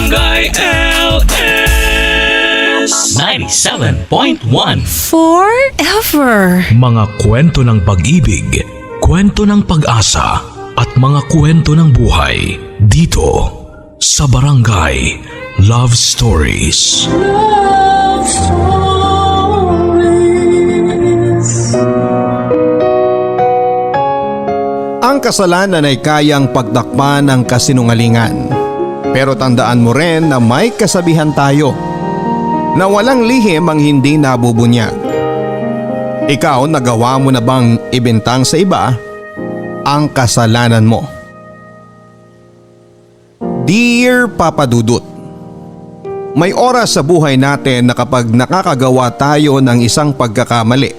Barangay LS 97.1. Forever. Mga kwento ng pag-ibig, kwento ng pag-asa, at mga kwento ng buhay dito sa Barangay Love Stories. Love Stories. Ang kasalanan ay kayang pagtakpan ng kasinungalingan. Pero tandaan mo rin na may kasabihan tayo na walang lihim ang hindi nabubunyag. Ikaw, nagawa mo na bang ibintang sa iba ang kasalanan mo? Dear Papa Dudut, may oras sa buhay natin na kapag nakakagawa tayo ng isang pagkakamali,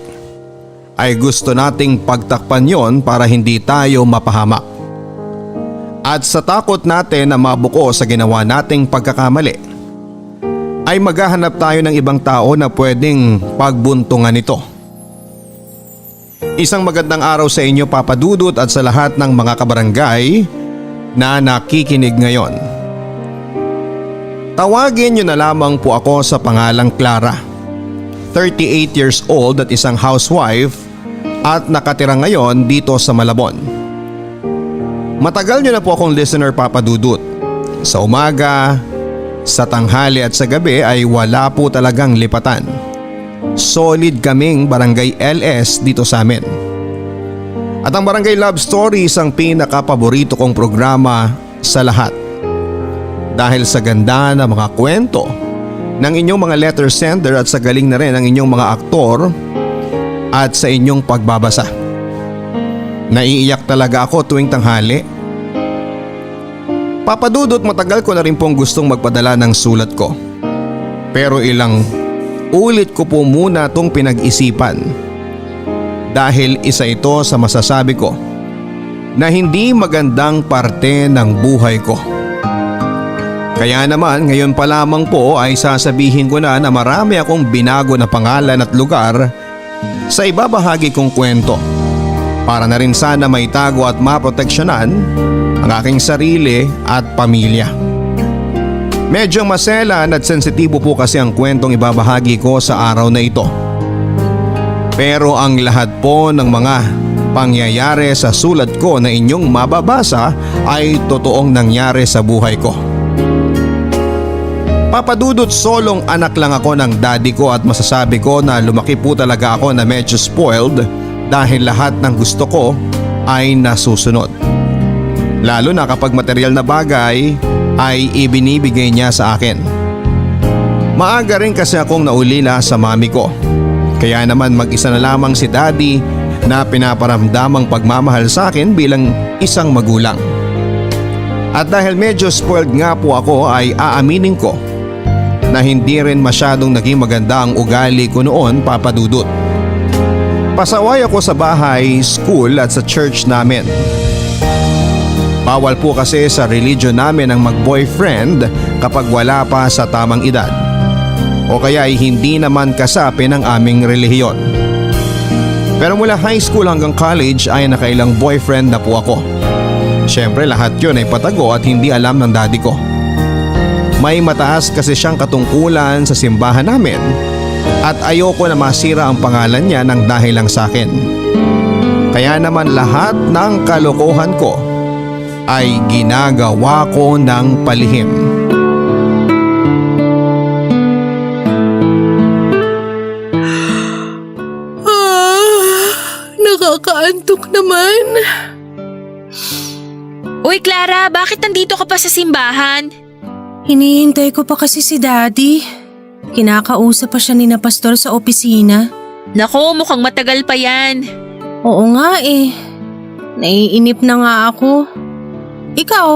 ay gusto nating pagtakpan yon para hindi tayo mapahamak. At sa takot natin na mabuko sa ginawa nating pagkakamali, ay maghahanap tayo ng ibang tao na pwedeng pagbuntungan ito. Isang magandang araw sa inyo, Papa Dudut, at sa lahat ng mga kabarangay na nakikinig ngayon. Tawagin niyo na lamang po ako sa pangalang Clara, 38 years old at isang housewife at nakatira ngayon dito sa Malabon. Matagal niyo na po akong listener, Papa Dudut. Sa umaga, sa tanghali at sa gabi ay wala po talagang lipatan. Solid kaming Barangay LS dito sa amin. At ang Barangay Love Stories ang pinaka-paborito kong programa sa lahat. Dahil sa ganda ng mga kwento ng inyong mga letter sender at sa galing na rin ng inyong mga aktor at sa inyong pagbabasa. Naiiyak talaga ako tuwing tanghali. Papa Dudut, matagal ko na rin pong gustong magpadala ng sulat ko. Pero ilang ulit ko po muna itong pinag-isipan. Dahil isa ito sa masasabi ko na hindi magandang parte ng buhay ko. Kaya naman ngayon pa lamang po ay sasabihin ko na marami akong binago na pangalan at lugar sa ibabahagi kong kwento. Para na rin sana maitago at maproteksyonan ang aking sarili at pamilya. Medyo maselan at sensitibo po kasi ang kwentong ibabahagi ko sa araw na ito. Pero ang lahat po ng mga pangyayari sa sulat ko na inyong mababasa ay totoong nangyari sa buhay ko. Papa Dudut, solong anak lang ako ng daddy ko at masasabi ko na lumaki po talaga ako na medyo spoiled dahil lahat ng gusto ko ay nasusunod. Lalo na kapag material na bagay ay ibinibigay niya sa akin. Maaga rin kasi akong naulila sa mami ko. Kaya naman mag-isa na lamang si daddy na pinaparamdamang pagmamahal sa akin bilang isang magulang. At dahil medyo spoiled nga po ako ay aaminin ko na hindi rin masyadong naging maganda ang ugali ko noon, Papa Dudut. Pasaway ako sa bahay, school at sa church namin. Bawal po kasi sa religion namin ang mag-boyfriend kapag wala pa sa tamang edad. O kaya ay hindi naman kasapi ng aming relihiyon. Pero mula high school hanggang college ay nakailang boyfriend na po ako. Siyempre lahat yun ay patago at hindi alam ng daddy ko. May mataas kasi siyang katungkulan sa simbahan namin at ayoko na masira ang pangalan niya ng dahil lang sa akin. Kaya naman lahat ng kalokohan ko ay ginagawa ko ng palihim. Nakakaantok naman. Uy Clara, bakit nandito ka pa sa simbahan? Hinihintay ko pa kasi si Daddy. Kinakausap pa siya ni na pastor sa opisina. Nako, mukhang matagal pa yan. Oo nga eh. Naiinip na nga ako. Ikaw,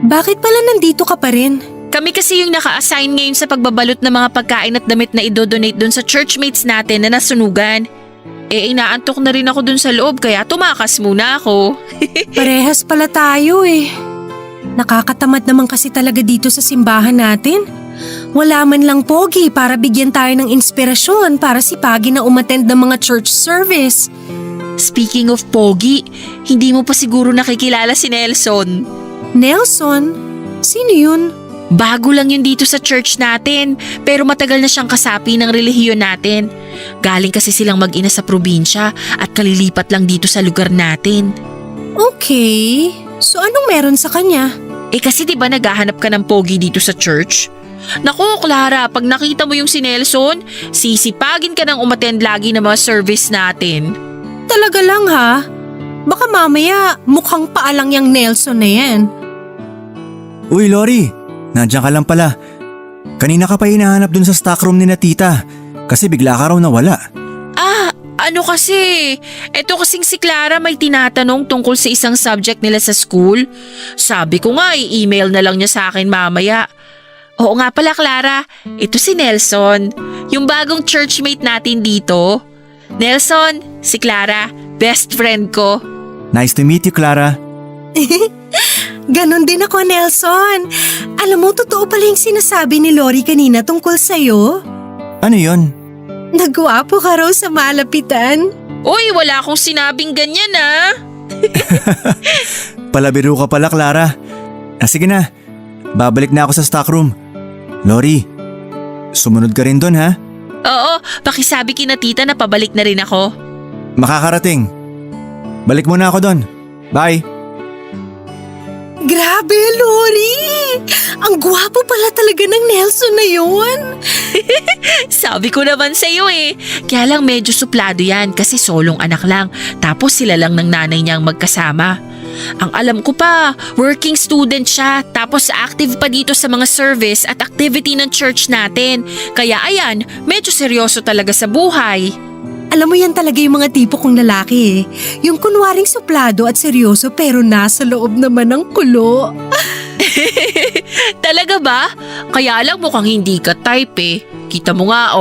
bakit pala nandito ka pa rin? Kami kasi yung naka-assign ngayon sa pagbabalot ng mga pagkain at damit na idodonate dun sa churchmates natin na nasunugan. Inaantok na rin ako dun sa loob kaya tumakas muna ako. Parehas pala tayo eh. Nakakatamad naman kasi talaga dito sa simbahan natin. Wala man lang pogi para bigyan tayo ng inspirasyon para sipagin na umattend ng mga church service. Speaking of pogi, hindi mo pa siguro nakikilala si Nelson. Nelson? Sino yun? Bago lang yun dito sa church natin, pero matagal na siyang kasapi ng relihiyon natin. Galing kasi silang mag-ina sa probinsya at kalilipat lang dito sa lugar natin. Okay, so anong meron sa kanya? Kasi di ba naghahanap ka ng pogi dito sa church? Naku, Clara, pag nakita mo yung si Nelson, sisipagin ka ng umattend lagi ng mga service natin. Talaga lang ha? Baka mamaya mukhang paalang yung Nelson na yan. Uy, Lori, nandiyan ka lang pala. Kanina ka pa hinahanap dun sa stockroom ni na tita kasi bigla ka raw nawala. Ano kasi? Eto kasing si Clara may tinatanong tungkol sa isang subject nila sa school. Sabi ko nga i-email na lang niya sa akin mamaya. Oo nga pala Clara, ito si Nelson, yung bagong churchmate natin dito. Nelson, si Clara, best friend ko. Nice to meet you, Clara. Ganon din ako, Nelson. Alam mo, totoo pala yung sinasabi ni Lori kanina tungkol sa'yo. Ano yon? Nagwapo ka raw sa malapitan. Uy, wala akong sinabing ganyan Palabiro ka pala, Clara. Sige na, babalik na ako sa stockroom. Lori, sumunod ka rin doon ha? Oo, pakisabi kina tita na pabalik na rin ako. Makakarating. Balik muna ako doon. Bye. Grabe, Lori! Ang gwapo pala talaga ng Nelson na yun. Sabi ko naman sa'yo Kaya lang medyo suplado yan kasi solong anak lang. Tapos sila lang ng nanay niyang magkasama. Ang alam ko pa, working student siya. Tapos active pa dito sa mga service at activity ng church natin. Kaya ayan, medyo seryoso talaga sa buhay. Alam mo yan talaga yung mga tipo kong lalaki Yung kunwaring suplado at seryoso pero nasa loob naman ng kulo. Talaga ba? Kaya lang mukhang hindi ka type Kita mo nga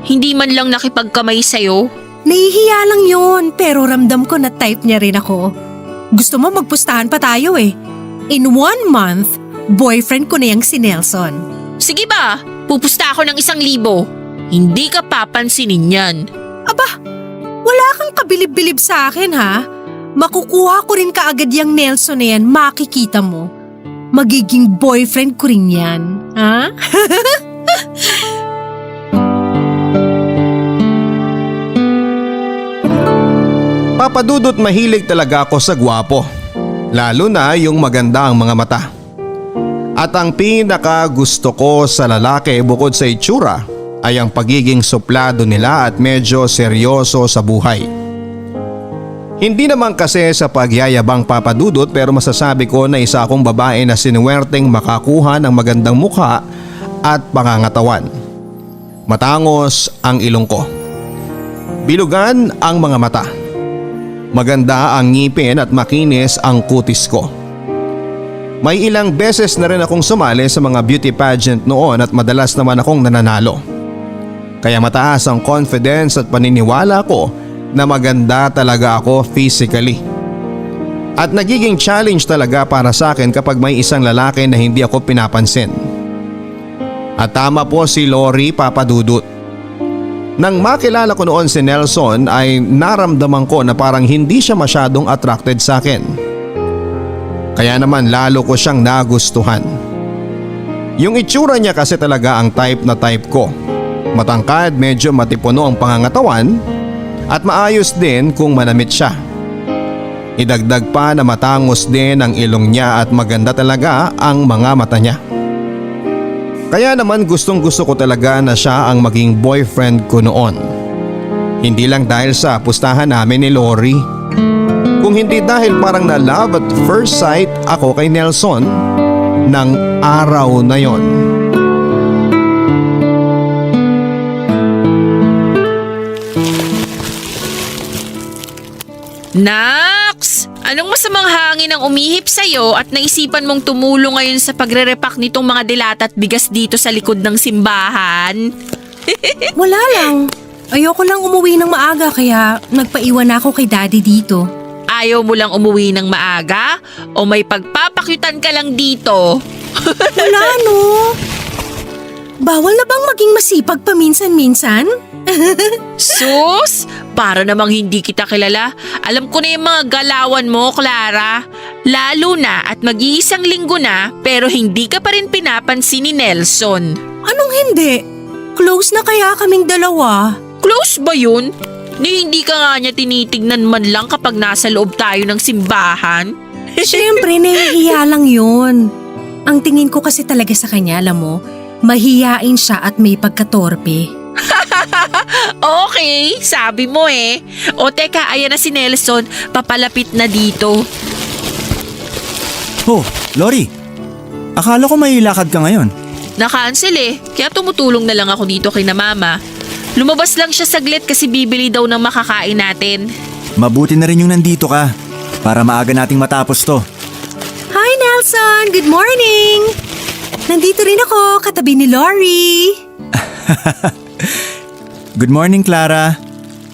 hindi man lang nakipagkamay sa'yo. Nahihiya lang yun pero ramdam ko na type niya rin ako. Gusto mo magpustahan pa tayo In 1 month, boyfriend ko na yung si Nelson. Sige ba? Pupusta ako ng 1,000. Hindi ka papansinin yan. Aba, wala kang kabilib-bilib sa akin ha. Makukuha ko rin kaagad yung Nelson na yan, makikita mo. Magiging boyfriend ko rin yan, ha? Papadudot mahilig talaga ako sa gwapo. Lalo na yung maganda ang mga mata. At ang pinaka gusto ko sa lalaki bukod sa itsura ay ang pagiging suplado nila at medyo seryoso sa buhay. Hindi naman kasi sa pagyayabang papadudot pero masasabi ko na isa akong babae na sinuwerteng makakuha ng magandang mukha at pangangatawan. Matangos ang ilong ko. Bilugan ang mga mata. Maganda ang ngipin at makinis ang kutis ko. May ilang beses na rin akong sumali sa mga beauty pageant noon at madalas naman akong nananalo. Kaya mataas ang confidence at paniniwala ko na maganda talaga ako physically. At nagiging challenge talaga para sa akin kapag may isang lalaki na hindi ako pinapansin. At tama po si Lori, papadudot. Nang makilala ko noon si Nelson ay naramdaman ko na parang hindi siya masyadong attracted sa akin. Kaya naman lalo ko siyang nagustuhan. Yung itsura niya kasi talaga ang type na type ko. Matangkad, medyo matipuno ang pangangatawan at maayos din kung manamit siya. Idagdag pa na matangos din ang ilong niya at maganda talaga ang mga mata niya. Kaya naman gustong gusto ko talaga na siya ang maging boyfriend ko noon. Hindi lang dahil sa pustahan namin ni Lori. Kung hindi dahil parang na love at first sight ako kay Nelson ng araw na yon. Nax! Anong masamang hangin ang umihip sa'yo at naisipan mong tumulong ngayon sa pagre-repack nitong mga dilata at bigas dito sa likod ng simbahan? Wala lang. Ayoko lang umuwi ng maaga kaya nagpaiwan ako kay daddy dito. Ayaw mo lang umuwi ng maaga? O may pagpapakyutan ka lang dito? Wala no. Bawal na bang maging masipag paminsan-minsan? Sus! Para namang hindi kita kilala. Alam ko na yung mga galawan mo, Clara. Lalo na at mag-iisang linggo na pero hindi ka pa rin pinapansin ni Nelson. Anong hindi? Close na kaya kaming dalawa? Close ba yun? Ni hindi ka nga niya tinitignan man lang kapag nasa loob tayo ng simbahan? Siyempre, nahihiya lang yun. Ang tingin ko kasi talaga sa kanya, alam mo, mahiyain siya at may pagkatorpe. Okay, sabi mo eh. O teka, ayan na si Nelson. Papalapit na dito. Oh, Lori. Akala ko may lakad ka ngayon. Na-cancel eh. Kaya tumutulong na lang ako dito kay na mama. Lumabas lang siya saglit kasi bibili daw ng makakain natin. Mabuti na rin yung nandito ka para maaga nating matapos to. Hi Nelson, good morning! Nandito rin ako, katabi ni Lori. Good morning, Clara.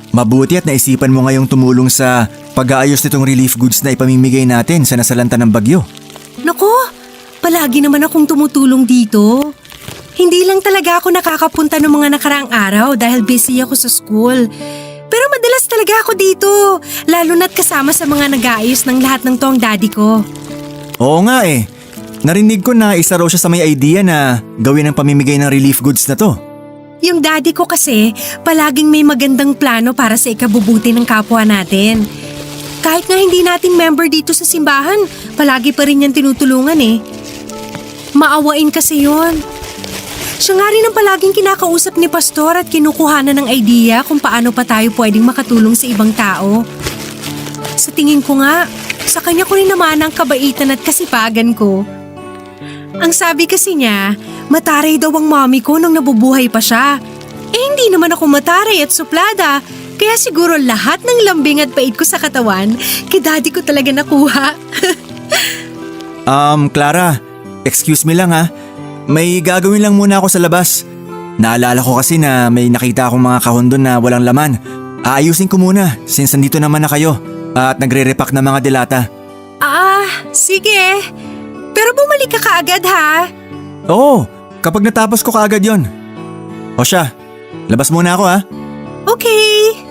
Mabuti at naisipan mo ngayong tumulong sa pag-aayos nitong relief goods na ipamimigay natin sa nasalanta ng bagyo. Nako, palagi naman akong tumutulong dito. Hindi lang talaga ako nakakapunta ng mga nakaraang araw dahil busy ako sa school. Pero madalas talaga ako dito, lalo na't kasama sa mga nag-aayos ng lahat ng to ang daddy ko. Oo nga eh. Narinig ko na isa raw siya sa may idea na gawin ang pamimigay ng relief goods na to. Yung daddy ko kasi, palaging may magandang plano para sa ikabubuti ng kapwa natin. Kahit nga hindi nating member dito sa simbahan, palagi pa rin niyang tinutulungan eh. Maawain kasi yun. Siya nga rin ang palaging kinakausap ni Pastor at kinukuhanan ng idea kung paano pa tayo pwedeng makatulong sa ibang tao. Sa tingin ko nga, sa kanya ko rin naman ang kabaitan at kasipagan ko. Ang sabi kasi niya, mataray daw ang mommy ko nung nabubuhay pa siya. Eh hindi naman ako mataray at suplada, kaya siguro lahat ng lambing at pait ko sa katawan, kay daddy ko talaga nakuha. Clara, excuse me lang ha. May gagawin lang muna ako sa labas. Naalala ko kasi na may nakita akong mga kahon doon na walang laman. Aayusin ko muna since nandito naman na kayo at nagre-repack ng mga delata. Sige. Pero bumalik ka kaagad ha. Oo, kapag natapos ko kaagad yon. O siya, labas muna ako ha. Okay.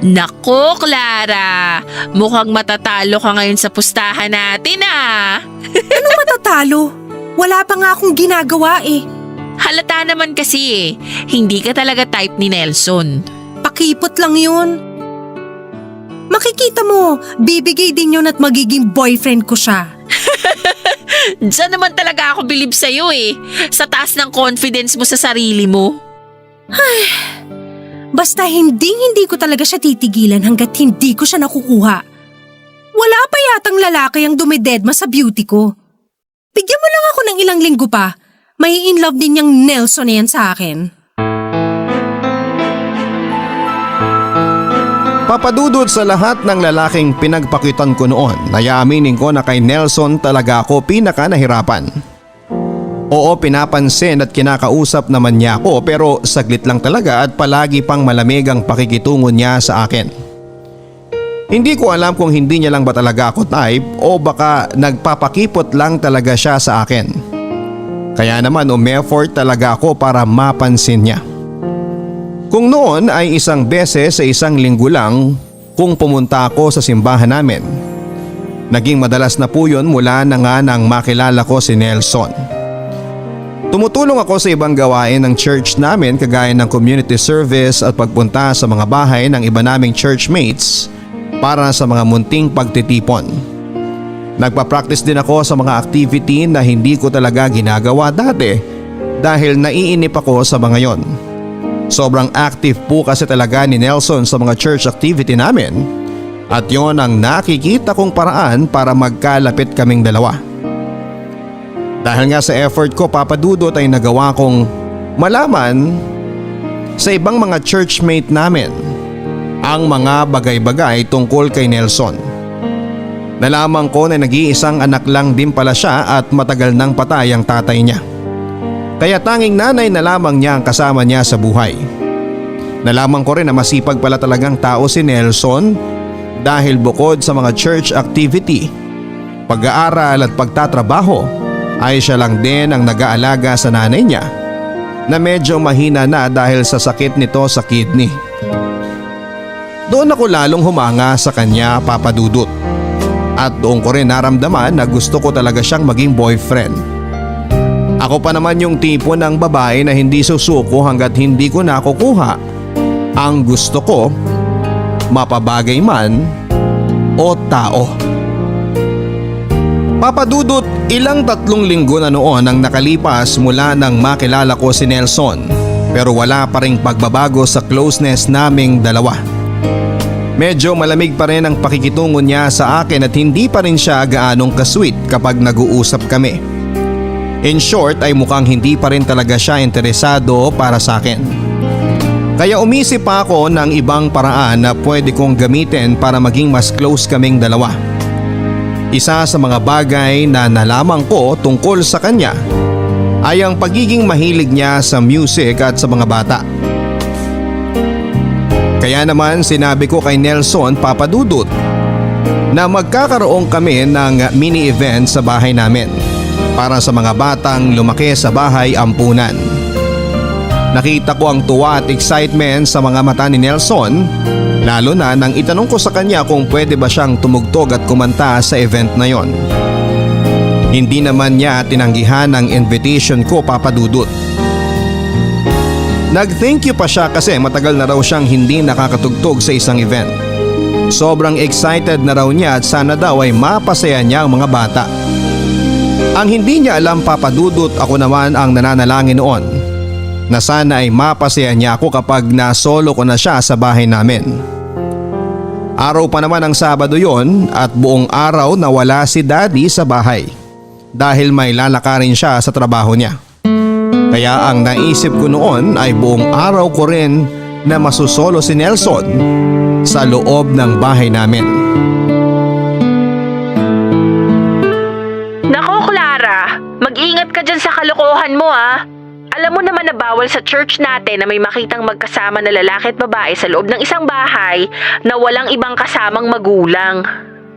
Nako, Clara. Mukhang matatalo ka ngayon sa pustahan natin ah. Anong matatalo? Wala pa nga akong ginagawa eh. Halata naman kasi eh. Hindi ka talaga type ni Nelson. Pakipot lang yun. Makikita mo, bibigay din yun at magiging boyfriend ko siya. Diyan naman talaga ako bilib sa'yo eh. Sa taas ng confidence mo sa sarili mo. Basta hindi ko talaga siya titigilan hanggat hindi ko siya nakukuha. Wala pa yatang lalaki ang dumidedma sa beauty ko. Bigyan mo lang ako ng ilang linggo pa. May in love din yung Nelson na yan sa akin. Papadudod sa lahat ng lalaking pinagpakitan ko noon, nayaaminin ko na kay Nelson talaga ako pinaka nahirapan. Oo, pinapansin at kinakausap naman niya ako pero saglit lang talaga at palagi pang malamig ang pakikitungo niya sa akin. Hindi ko alam kung hindi niya lang ba talaga ako type o baka nagpapakipot lang talaga siya sa akin. Kaya naman umeffort talaga ako para mapansin niya. Kung noon ay isang beses sa isang linggo lang kung pumunta ako sa simbahan namin. Naging madalas na po yun mula na nga nang makilala ko si Nelson. Tumutulong ako sa ibang gawain ng church namin kagaya ng community service at pagpunta sa mga bahay ng iba naming churchmates para sa mga munting pagtitipon. Nagpa-practice din ako sa mga activity na hindi ko talaga ginagawa dati dahil naiinip ako sa mga yon. Sobrang active po kasi talaga ni Nelson sa mga church activity namin at yon ang nakikita kong paraan para magkalapit kaming dalawa. Dahil nga sa effort ko, papadudot ay nagawa kong malaman sa ibang mga churchmate namin ang mga bagay-bagay tungkol kay Nelson. Nalaman ko na nag-iisang anak lang din pala siya at matagal nang patay ang tatay niya. Kaya tanging nanay na lamang niya ang kasama niya sa buhay. Nalaman ko rin na masipag pala talagang tao si Nelson dahil bukod sa mga church activity, pag-aaral at pagtatrabaho ay siya lang din ang nag-aalaga sa nanay niya na medyo mahina na dahil sa sakit nito sa kidney. Doon ako lalong humanga sa kanya, Papa Dudut. At doon ko rin naramdaman na gusto ko talaga siyang maging boyfriend. Ako pa naman yung tipo ng babae na hindi susuko hanggat hindi ko nakukuha ang gusto ko, mapabagay man o tao. Papa Dudut, ilang 3 linggo na noon ang nakalipas mula nang makilala ko si Nelson, pero wala pa ring pagbabago sa closeness naming dalawa. Medyo malamig pa rin ang pakikitungo niya sa akin at hindi pa rin siya gaanong kasweet kapag nag-uusap kami. In short ay mukhang hindi pa rin talaga siya interesado para sa akin. Kaya umisip pa ako ng ibang paraan na pwede kong gamitin para maging mas close kaming dalawa. Isa sa mga bagay na nalaman ko tungkol sa kanya ay ang pagiging mahilig niya sa music at sa mga bata. Kaya naman sinabi ko kay Nelson, Papa Dudut, na magkakaroon kami ng mini event sa bahay namin para sa mga batang lumaki sa bahay ampunan. Nakita ko ang tuwa at excitement sa mga mata ni Nelson, lalo na nang itanong ko sa kanya kung pwede ba siyang tumugtog at kumanta sa event na yon. Hindi naman niya tinanggihan ang invitation ko, Papa Dudut. Nag-thank you pa siya kasi matagal na raw siyang hindi nakakatugtog sa isang event. Sobrang excited na raw niya at sana daw ay mapasaya niya ang mga bata. Ang hindi niya alam, Papa Dudut, ako naman ang nananalangin noon na sana ay mapasaya niya ako kapag nasolo ko na siya sa bahay namin. Araw pa naman ang Sabado yon at buong araw na wala si Daddy sa bahay dahil may lalakarin siya sa trabaho niya. Kaya ang naisip ko noon ay buong araw ko rin na masusolo si Nelson sa loob ng bahay namin. Nako, Clara, mag-ingat ka dyan sa kalokohan mo ah. Alam mo naman na bawal sa church natin na may makitang magkasama na lalaki at babae sa loob ng isang bahay na walang ibang kasamang magulang.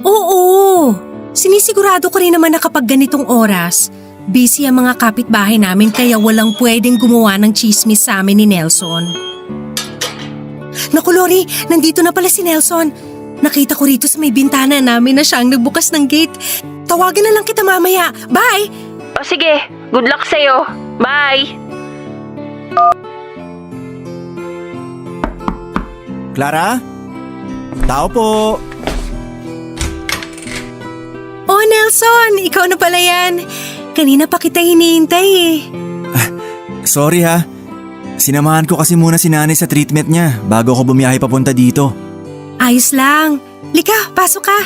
Oo, sinisigurado ko rin naman na kapag ganitong oras, busy ang mga kapitbahay namin kaya walang pwedeng gumawa ng chismis sa amin ni Nelson. Naku Lori, nandito na pala si Nelson. Nakita ko rito sa may bintana namin na siya ang nagbukas ng gate. Tawagan na lang kita mamaya. Bye! O sige, good luck sa'yo. Bye! Clara? Tao po! Oh Nelson, ikaw na pala yan. Kanina pa kita hinihintay eh. Sorry ha. Sinamahan ko kasi muna si nanay sa treatment niya bago ako bumiyahe papunta dito. Ayos lang. Lika, pasok ka.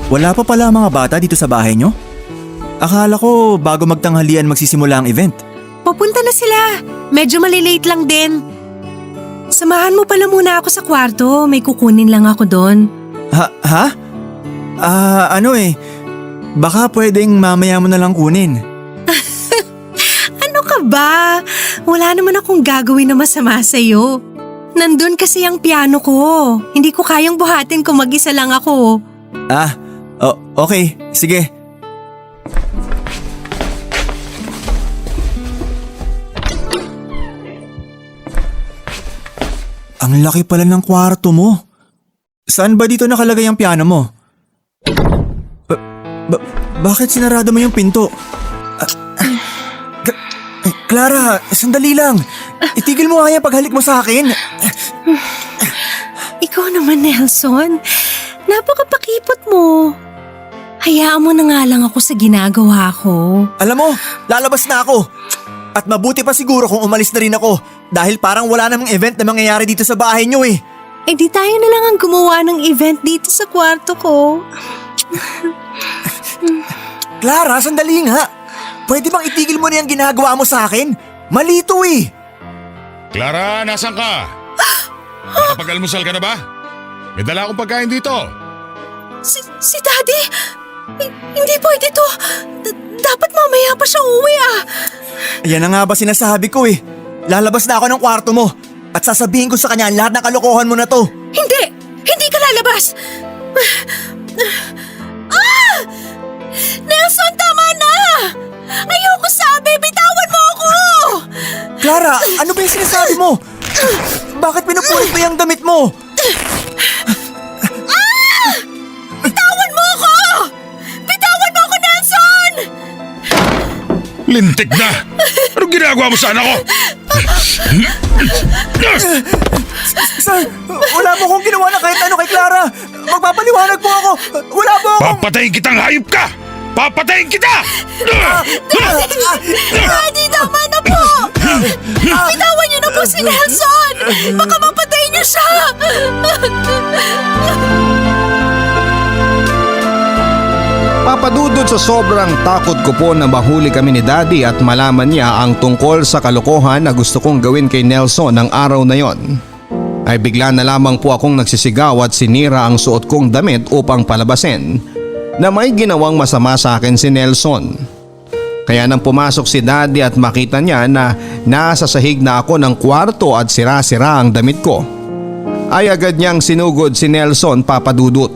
Wala pa pala mga bata dito sa bahay niyo? Akala ko bago magtanghalian magsisimula ang event. Papunta na sila. Medyo malilate lang din. Samahan mo pala muna ako sa kwarto. May kukunin lang ako doon. Ha? Baka pwedeng mamaya mo na lang kunin. Ano ka ba? Wala naman akong gagawin na masama sa'yo. Nandun kasi ang piano ko. Hindi ko kayang buhatin kung mag-isa lang ako. Okay. Sige. Ang laki pala ng kwarto mo. Saan ba dito nakalagay ang piano mo? Bakit sinarado mo yung pinto? Clara, sandali lang. Itigil mo nga yung paghalik mo sa akin. Ikaw naman, Nelson. Napakapakipot mo. Hayaan mo na nga lang ako sa ginagawa ko. Alam mo, lalabas na ako. At mabuti pa siguro kung umalis na rin ako dahil parang wala namang event na mangyayari dito sa bahay niyo eh. Eh di tayo na lang ang gumawa ng event dito sa kwarto ko. Clara, sandali nga. Pwede bang itigil mo na yung ginagawa mo sa akin? Mali to eh. Clara, nasan ka? Nakapag-almusal ka na ba? May dala akong pagkain dito. Si Daddy? Hindi pwede to. Dapat mamaya pa siya uwi ah. Yan na nga ba sinasabi ko eh. Lalabas na ako ng kwarto mo at sasabihin ko sa kanya lahat ng kalokohan mo na to. Hindi! Hindi ka lalabas! Nelson, tama na! Ayoko sabi! Bitawan mo ako! Clara, Ano ba yung sinasabi mo? Bakit pinupulit mo yung damit mo? Bitawan mo ako! Bitawan mo ako, Nelson! Lintik na! Anong ginagawa mo sa anak ko? Sir, wala po akong ginawa na kahit ano kay Clara. Magpapaliwanag po ako. Wala po akong... Papatayin kitang hayop ka! Papatayin kita! Daddy, tama na po! Bitawan niyo na po si Nelson! Baka mapatay niyo siya! Papadudod sa sobrang takot ko po na mahuli kami ni Daddy at malaman niya ang tungkol sa kalokohan na gusto kong gawin kay Nelson ng araw na yon, ay bigla na lamang po akong nagsisigaw at sinira ang suot kong damit upang palabasin na may ginawang masama sa akin si Nelson. Kaya nang pumasok si Daddy at makita niya na nasa sahig na ako ng kwarto at sira-sira ang damit ko, ay agad niyang sinugod si Nelson, Papadudot,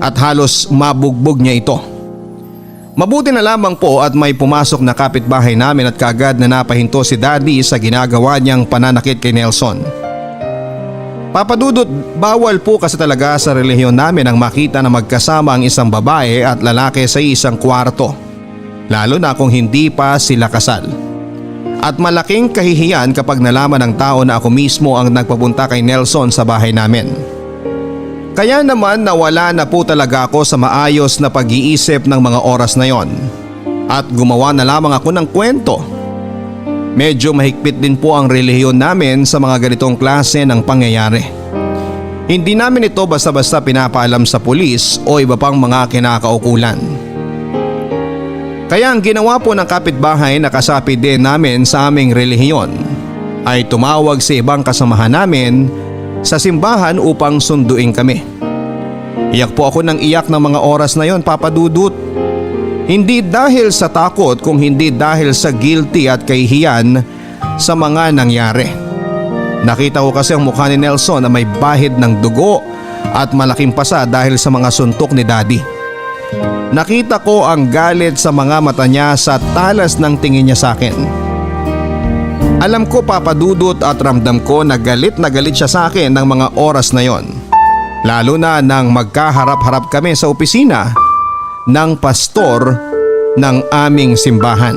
at halos mabugbog niya ito. Mabuti na lamang po at may pumasok na kapitbahay namin at kaagad na napahinto si Daddy sa ginagawa niyang pananakit kay Nelson. Papadudot, bawal po kasi talaga sa relihiyon namin ang makita na magkasama ang isang babae at lalaki sa isang kwarto, lalo na kung hindi pa sila kasal. At malaking kahihiyan kapag nalaman ng tao na ako mismo ang nagpapunta kay Nelson sa bahay namin. Kaya naman nawala na po talaga ako sa maayos na pag-iisip ng mga oras na yon at gumawa na lamang ako ng kwento. Medyo mahigpit din po ang relihiyon namin sa mga ganitong klase ng pangyayari. Hindi namin ito basta-basta pinapaalam sa pulis o iba pang mga kinakaukulan. Kaya ang ginawa po ng kapitbahay na kasapi din namin sa aming relihiyon ay tumawag sa ibang kasamahan namin sa simbahan upang sunduin kami. Iyak po ako ng iyak ng mga oras na yon, Papadudut. Hindi dahil sa takot kung hindi dahil sa guilty at kahihiyan sa mga nangyari. Nakita ko kasi ang mukha ni Nelson na may bahid ng dugo at malaking pasa dahil sa mga suntok ni Daddy. Nakita ko ang galit sa mga mata niya sa talas ng tingin niya sa akin. Alam ko, Papadudot, at ramdam ko na galit siya sa akin ng mga oras na yon. Lalo na nang magkaharap-harap kami sa opisina ng pastor ng aming simbahan.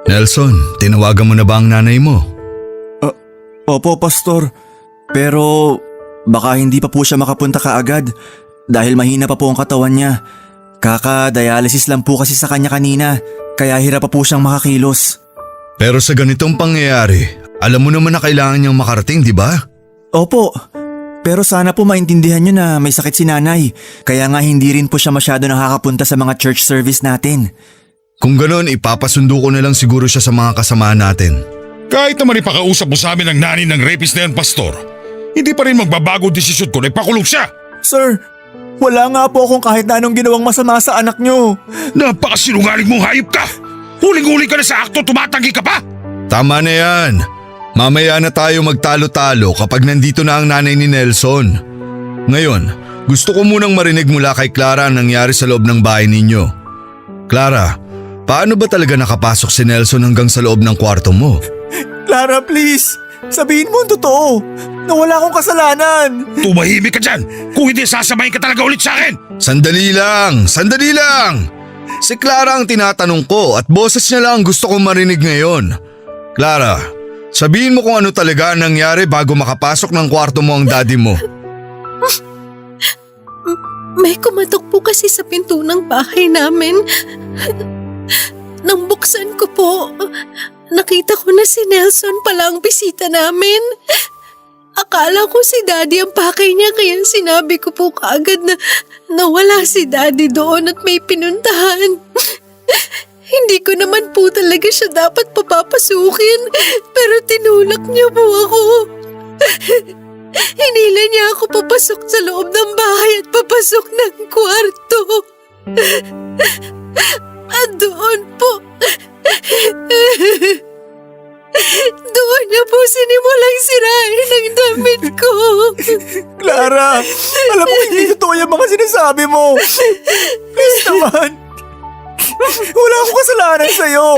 Nelson, tinawagan mo na ba ang nanay mo? Opo, Pastor. Pero baka hindi pa po siya makapunta kaagad dahil mahina pa po ang katawan niya. Kaka-dialysis lang po kasi sa kanya kanina, kaya hirap pa po siyang makakilos. Pero sa ganitong pangyayari, alam mo naman na kailangan niyang makarating, di ba? Opo, pero sana po maintindihan niyo na may sakit si nanay, kaya nga hindi rin po siya masyado nakakapunta sa mga church service natin. Kung ganoon, ipapasundo ko na lang siguro siya sa mga kasamahan natin. Kahit naman ipakausap mo sa amin ang nanay ng rapist na yan, Pastor, hindi pa rin magbabago desisyon ko na ipakulong siya. Sir, wala nga po akong kahit na anong ginawang masama sa anak niyo. Napakasinungaling mong hayop ka! Huling-huli ka na sa akto, tumatanggi ka pa! Tama na yan. Mamaya na tayo magtalo-talo kapag nandito na ang nanay ni Nelson. Ngayon, gusto ko munang marinig mula kay Clara ang nangyari sa loob ng bahay ninyo. Clara, paano ba talaga nakapasok si Nelson hanggang sa loob ng kwarto mo? Clara, please! Sabihin mo ang totoo! Na wala akong kasalanan! Tumahimik ka dyan! Kung hindi, sasamahin ka talaga ulit sa akin! Sandali lang! Sandali lang! Si Clara ang tinatanong ko at boses niya lang ang gusto kong marinig ngayon. Clara, sabihin mo kung ano talaga ang nangyari bago makapasok ng kwarto mo ang daddy mo. May kumatok po kasi sa pinto ng bahay namin. Nang buksan ko po, nakita ko na si Nelson pala ang bisita namin. Akala ko si Daddy ang pakay niya kaya sinabi ko po kaagad na nawala si Daddy doon at may pinuntahan. Hindi ko naman po talaga siya dapat papapasukin pero tinulak niya po ako. Hinila niya ako papasok sa loob ng bahay at papasok ng kwarto. At doon po. Doon na po sinimulang sirain ang damit ko. Clara, alam mo hindi totoo yung mga sinasabi mo. Please naman. Wala akong kasalanan sa'yo.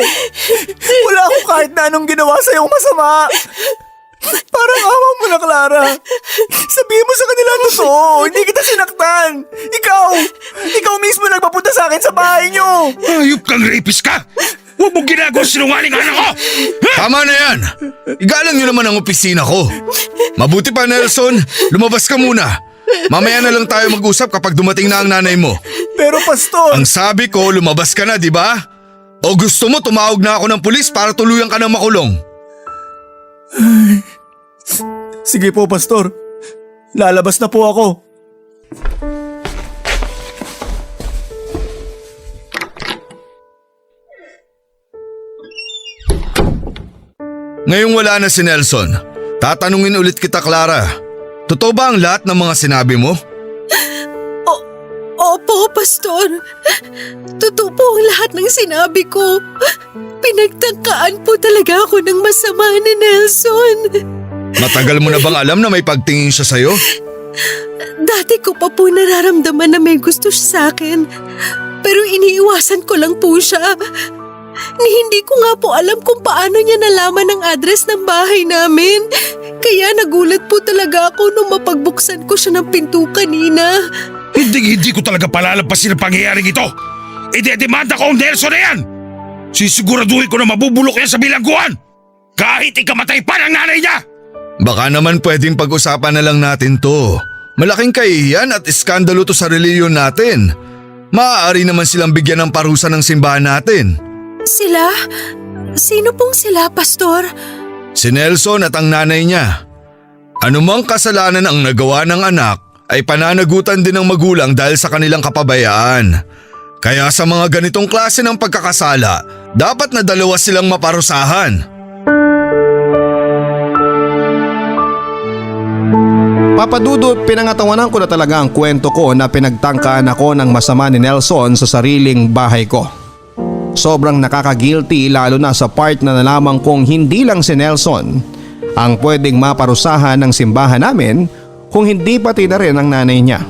Wala akong kahit na anong ginawa sa'yo masama. Parang awa mo na, Clara. Sabihin mo sa kanila ang totoo. Hindi kita sinaktan. Ikaw mismo nagpapunta sa akin sa bahay niyo. Ayup kang rapist ka! Huwag mong ginagawa sinungaling anak ko! Tama na yan! Igalang nyo naman ang opisina ko. Mabuti pa, Nelson, lumabas ka muna. Mamaya na lang tayo mag-usap kapag dumating na ang nanay mo. Pero Pastor… Ang sabi ko, lumabas ka na, di ba? O gusto mo tumawag na ako ng pulis para tuluyan ka ng makulong? Sige po, Pastor. Lalabas na po ako. Ngayong wala na si Nelson, tatanungin ulit kita, Clara. Totoo ba ang lahat ng mga sinabi mo? Opo, Pastor. Totoo po ang lahat ng sinabi ko. Pinagtangkaan po talaga ako ng masama ni Nelson. Matagal mo na bang alam na may pagtingin siya sa'yo? Dati ko pa po nararamdaman na may gusto siya sa akin. Pero iniiwasan ko lang po siya. Hindi ko nga po alam kung paano niya nalaman ang address ng bahay namin. Kaya nagulat po talaga ako nung mapagbuksan ko siya ng pinto kanina. Hindi ko talaga palalampasin ang pangyayaring ito. Idedemanda ko ang Nelson na yan. Sisiguraduhin ko na mabubulok yan sa bilangguan. Kahit ikamatay pa ng nanay niya. Baka naman pwedeng pag-usapan na lang natin to. Malaking kahihiyan at iskandalo to sa reliyon natin. Maaari naman silang bigyan ng parusa ng simbahan natin. Sila? Sino pong sila, Pastor? Si Nelson at ang nanay niya. Anumang kasalanan ang nagawa ng anak ay pananagutan din ng magulang dahil sa kanilang kapabayaan. Kaya sa mga ganitong klase ng pagkakasala, dapat na dalawa silang maparusahan. Papa Dudut, pinangatawanan ko na talaga ang kwento ko na pinagtangkaan ako ng masama ni Nelson sa sariling bahay ko. Sobrang nakaka-guilty lalo na sa part na nalaman kong hindi lang si Nelson ang pwedeng maparusahan ng simbahan namin kung hindi pati na rin ang nanay niya.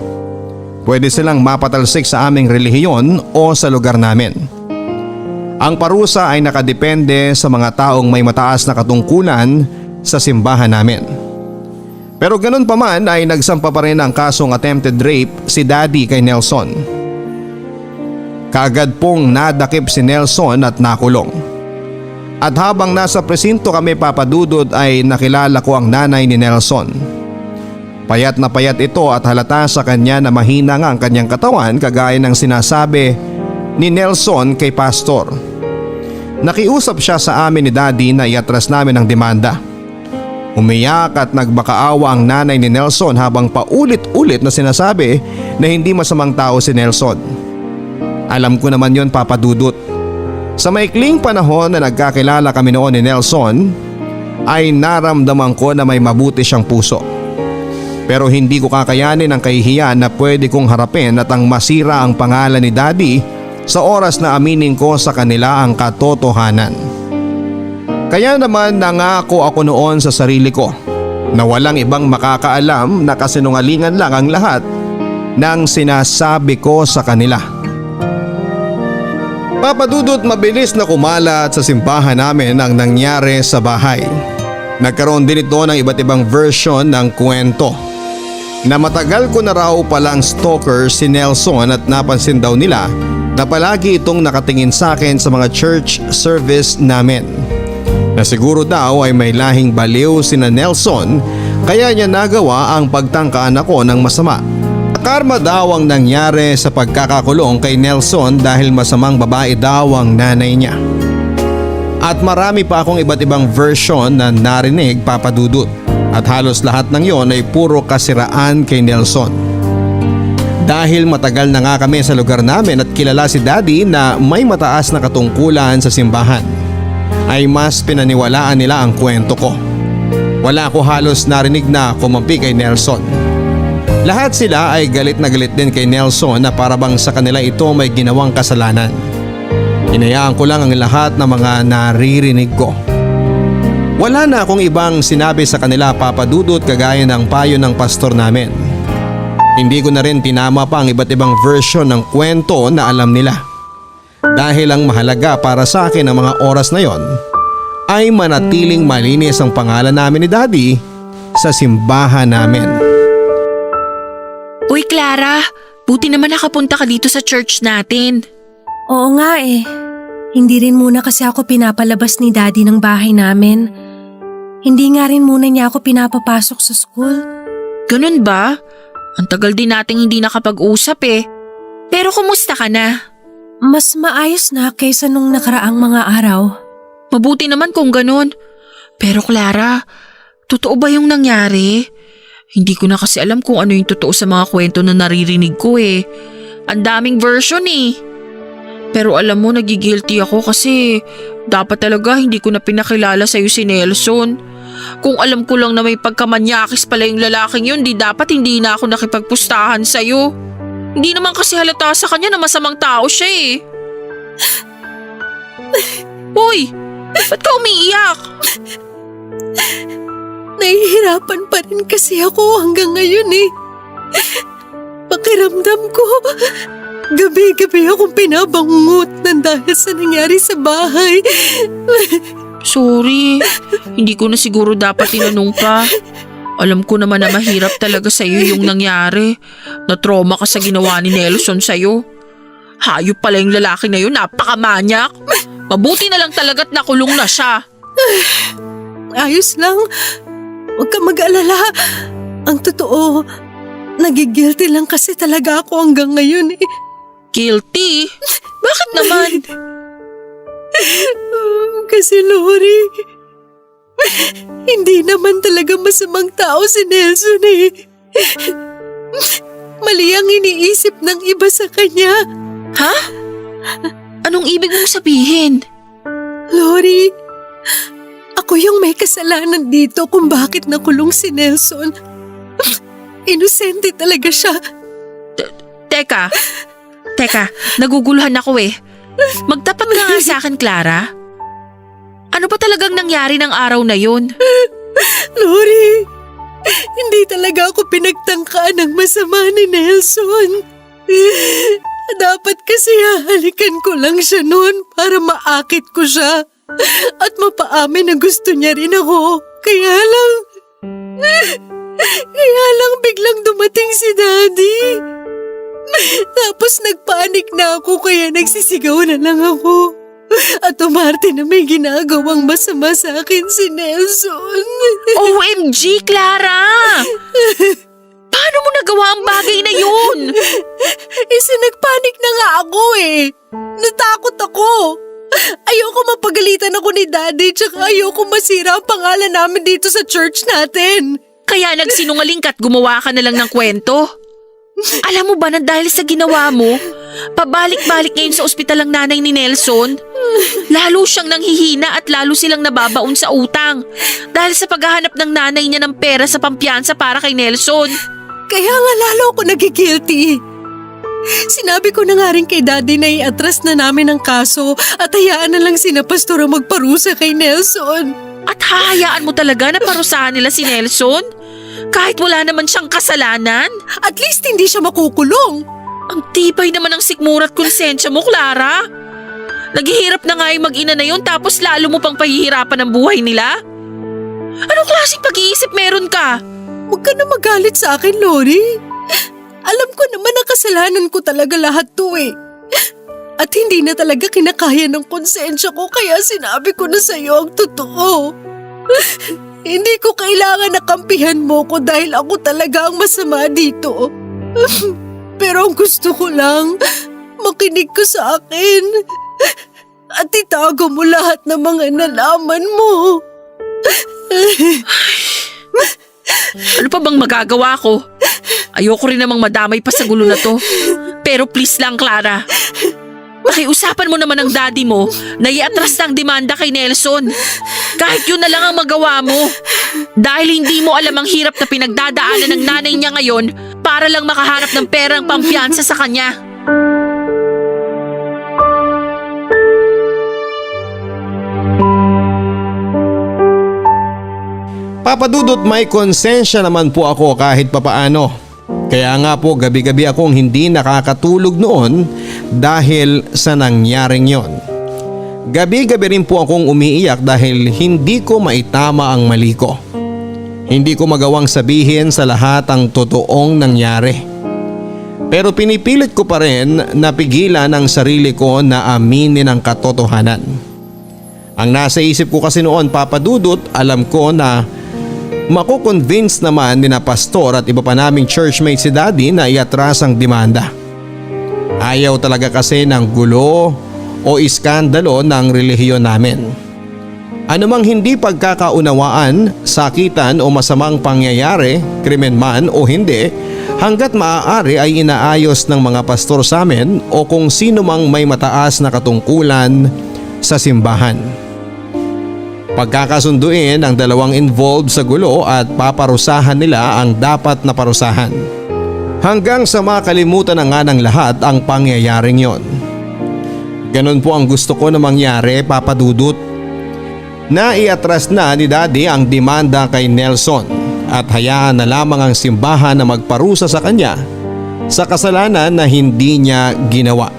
Pwede silang mapatalsik sa aming relihiyon o sa lugar namin. Ang parusa ay nakadepende sa mga taong may mataas na katungkulan sa simbahan namin. Pero ganun pa man ay nagsampa pa rin ang kasong attempted rape si Daddy kay Nelson. Kaagad pong nadakip si Nelson at nakulong. At habang nasa presinto kami, Papa Dudut, ay nakilala ko ang nanay ni Nelson. Payat na payat ito at halata sa kanya na mahina nga ang kanyang katawan kagaya ng sinasabi ni Nelson kay Pastor. Nakiusap siya sa amin ni Daddy na iatras namin ang demanda. Umiyak at nagbakaawa ang nanay ni Nelson habang paulit-ulit na sinasabi na hindi masamang tao si Nelson. Alam ko naman yon, Papa Dudut. Sa maikling panahon na nagkakilala kami noon ni Nelson ay naramdaman ko na may mabuti siyang puso. Pero hindi ko kakayanin ang kahihiyan na pwede kong harapin at ang masira ang pangalan ni Daddy sa oras na aminin ko sa kanila ang katotohanan. Kaya naman nangako ako noon sa sarili ko na walang ibang makakaalam na kasinungalingan lang ang lahat ng sinasabi ko sa kanila. Papa Dudut, mabilis na kumalat sa simbahan namin ang nangyari sa bahay. Nagkaroon din ito ng iba't ibang version ng kwento. Na matagal ko na raw palang stalker si Nelson at napansin daw nila na palagi itong nakatingin sa akin sa mga church service namin. Na siguro daw ay may lahing baliw sina Nelson kaya niya nagawa ang pagtangkaan ako ng masama. Karma daw ang nangyari sa pagkakakulong kay Nelson dahil masamang babae daw ang nanay niya. At marami pa akong iba't ibang version na narinig, Papa Dudut. At halos lahat ng yon ay puro kasiraan kay Nelson. Dahil matagal na nga kami sa lugar namin at kilala si Daddy na may mataas na katungkulan sa simbahan, ay mas pinaniwalaan nila ang kwento ko. Wala ko halos narinig na kumampi kay Nelson. Lahat sila ay galit na galit din kay Nelson na parabang sa kanila ito may ginawang kasalanan. Hinayaan ko lang ang lahat ng mga naririnig ko. Wala na akong ibang sinabi sa kanila, Papa Dudut, kagaya ng payo ng pastor namin. Hindi ko na rin tinama pa ang iba't ibang version ng kwento na alam nila. Dahil ang mahalaga para sa akin ng mga oras na yon ay manatiling malinis ang pangalan namin ni Daddy sa simbahan namin. Uy Clara, buti naman nakapunta ka dito sa church natin. Oo nga eh. Hindi rin muna kasi ako pinapalabas ni Daddy ng bahay namin. Hindi nga rin muna niya ako pinapapasok sa school. Ganun ba? Ang tagal din nating hindi nakapag-usap eh. Pero kumusta ka na? Mas maayos na kaysa nung nakaraang mga araw. Mabuti naman kung ganun. Pero Clara, totoo ba yung nangyari? Hindi ko na kasi alam kung ano yung totoo sa mga kwento na naririnig ko eh. Ang daming version eh. Pero alam mo, nagigilty ako kasi dapat talaga hindi ko na pinakilala sa'yo si Nelson. Kung alam ko lang na may pagkamanyakis pala yung lalaking yun, di dapat hindi na ako nakipagpustahan sa'yo. Hindi naman kasi halata sa kanya na masamang tao siya eh. Uy, ba't ka umiiyak? Nahihirapan pa rin kasi ako hanggang ngayon eh. Pakiramdam ko, gabi-gabi akong pinabangungot ng dahil sa nangyari sa bahay. Sorry, hindi ko na siguro dapat tinanong pa. Alam ko naman na mahirap talaga sa'yo yung nangyari. Na-trauma ka sa ginawa ni Nelson sa'yo. Hayop pala yung lalaki na yun, napakamanyak. Mabuti na lang talaga't nakulong na siya. Ayos lang. Huwag ka mag-alala. Ang totoo, nagigilty lang kasi talaga ako hanggang ngayon eh. Guilty? Bakit naman? Kasi Lori, hindi naman talaga masamang tao si Nelson eh. Mali ang iniisip ng iba sa kanya. Ha? Anong ibig mong sabihin? Lori, ako yung may kasalanan dito kung bakit nakulong si Nelson. Inosente talaga siya. Teka, naguguluhan ako eh. Magtapat ka nga sa akin, Clara. Ano ba talagang nangyari ng araw na yun? Lori, hindi talaga ako pinagtangkaan ng masama ni Nelson. Dapat kasi hahalikan ko lang siya noon para maakit ko siya at mapaamin na gusto niya rin ako. Kaya lang biglang dumating si Daddy. Tapos nagpanik na ako kaya nagsisigaw na lang ako. At umarte na may ginagawang masama sa akin si Nelson. OMG, Clara! Paano mo nagawa ang bagay na yun? Nagpanik na nga ako eh. Natakot ako. Ayoko mapagalitan ako ni Daddy tsaka ayoko masira ang pangalan namin dito sa church natin. Kaya nagsinungaling ka't gumawa ka na lang ng kwento? Alam mo ba na dahil sa ginawa mo, pabalik-balik ngayon sa ospital ang nanay ni Nelson? Lalo siyang nanghihina at lalo silang nababaon sa utang dahil sa paghahanap ng nanay niya ng pera sa pampiyansa para kay Nelson. Kaya nga lalo ako nagigilty. Sinabi ko na nga rin kay Daddy na iatras na namin ang kaso at hayaan na lang sina Pastora magparusa kay Nelson. At hahayaan mo talaga na parusahan nila si Nelson? Kahit wala naman siyang kasalanan? At least hindi siya makukulong. Ang tibay naman ng sikmura at konsensya mo, Clara. Naghihirap na nga yung mag-ina na yun tapos lalo mo pang pahihirapan ang buhay nila? Anong klaseng pag-iisip meron ka? Huwag ka na magalit sa akin, Lori. Alam ko naman na kasalanan ko talaga lahat to eh. At hindi na talaga kinakaya ng konsensya ko kaya sinabi ko na sa'yo ang totoo. Hindi ko kailangan na kampihan mo ko dahil ako talaga ang masama dito. Pero ang gusto ko lang, makinig ka sa akin. At itago mo lahat ng mga nalaman mo. Ano pa bang magagawa ko? Ayoko rin namang madamay pa sa gulo na to. Pero please lang, Clara. Pakiusapan mo naman ang daddy mo na iatras ng demanda kay Nelson. Kahit yun na lang ang magawa mo. Dahil hindi mo alam ang hirap na pinagdadaanan ng nanay niya ngayon para lang makahanap ng perang pampiyansa sa kanya. Papa Dudut, may konsensya naman po ako kahit papaano. Kaya nga po gabi-gabi akong hindi nakakatulog noon dahil sa nangyaring yon. Gabi-gabi rin po akong umiiyak dahil hindi ko maitama ang mali ko. Hindi ko magawang sabihin sa lahat ang totoong nangyari. Pero pinipilit ko pa rin na pigilan ang sarili ko na aminin ang katotohanan. Ang nasa isip ko kasi noon, Papa Dudut, alam ko na makukonvince naman ni na pastor at iba pa naming churchmate si Daddy na iatras ang demanda. Ayaw talaga kasi ng gulo o iskandalo ng relihiyon namin. Anumang hindi pagkakaunawaan, sakitan o masamang pangyayari, krimen man o hindi, hanggat maaari ay inaayos ng mga pastor sa amin o kung sino mang may mataas na katungkulan sa simbahan. Pagkakasunduin ang dalawang involved sa gulo at paparusahan nila ang dapat na parusahan. Hanggang sa makalimutan na nga ng lahat ang pangyayaring yon. Ganon po ang gusto ko na mangyari, Papa Dudut. Na iatras na ni Daddy ang demanda kay Nelson at hayaan na lamang ang simbahan na magparusa sa kanya sa kasalanan na hindi niya ginawa.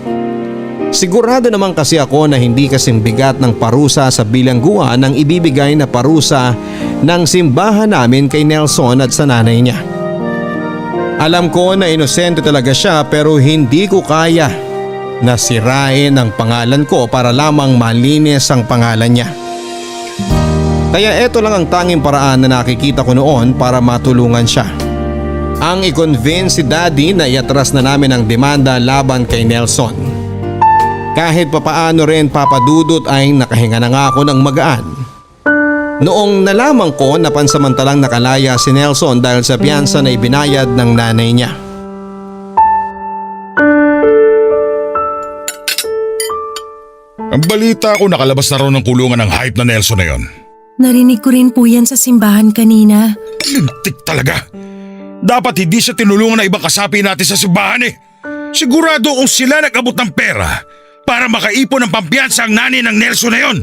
Sigurado naman kasi ako na hindi kasing bigat ng parusa sa bilangguan ang ibibigay na parusa ng simbahan namin kay Nelson at sa nanay niya. Alam ko na inosente talaga siya pero hindi ko kaya na sirain ang pangalan ko para lamang malinis ang pangalan niya. Kaya eto lang ang tanging paraan na nakikita ko noon para matulungan siya. Ang i-convince si Daddy na iatras na namin ang demanda laban kay Nelson. Kahit papaano rin, Papa Dudut, ay nakahinga na nga ako ng magaan. Noong nalaman ko na pansamantalang nakalaya si Nelson dahil sa piyansa na ibinayad ng nanay niya. Ang balita ko nakalabas na raw ng kulungan ng hype na Nelson na yon. Narinig ko rin po yan sa simbahan kanina. Lintik talaga. Dapat hindi siya tinulungan ng ibang kasapi natin sa simbahan eh. Sigurado kung sila nag-abot ng pera para makaipon ng pampiyansa ang nanay ng Nelson na yon.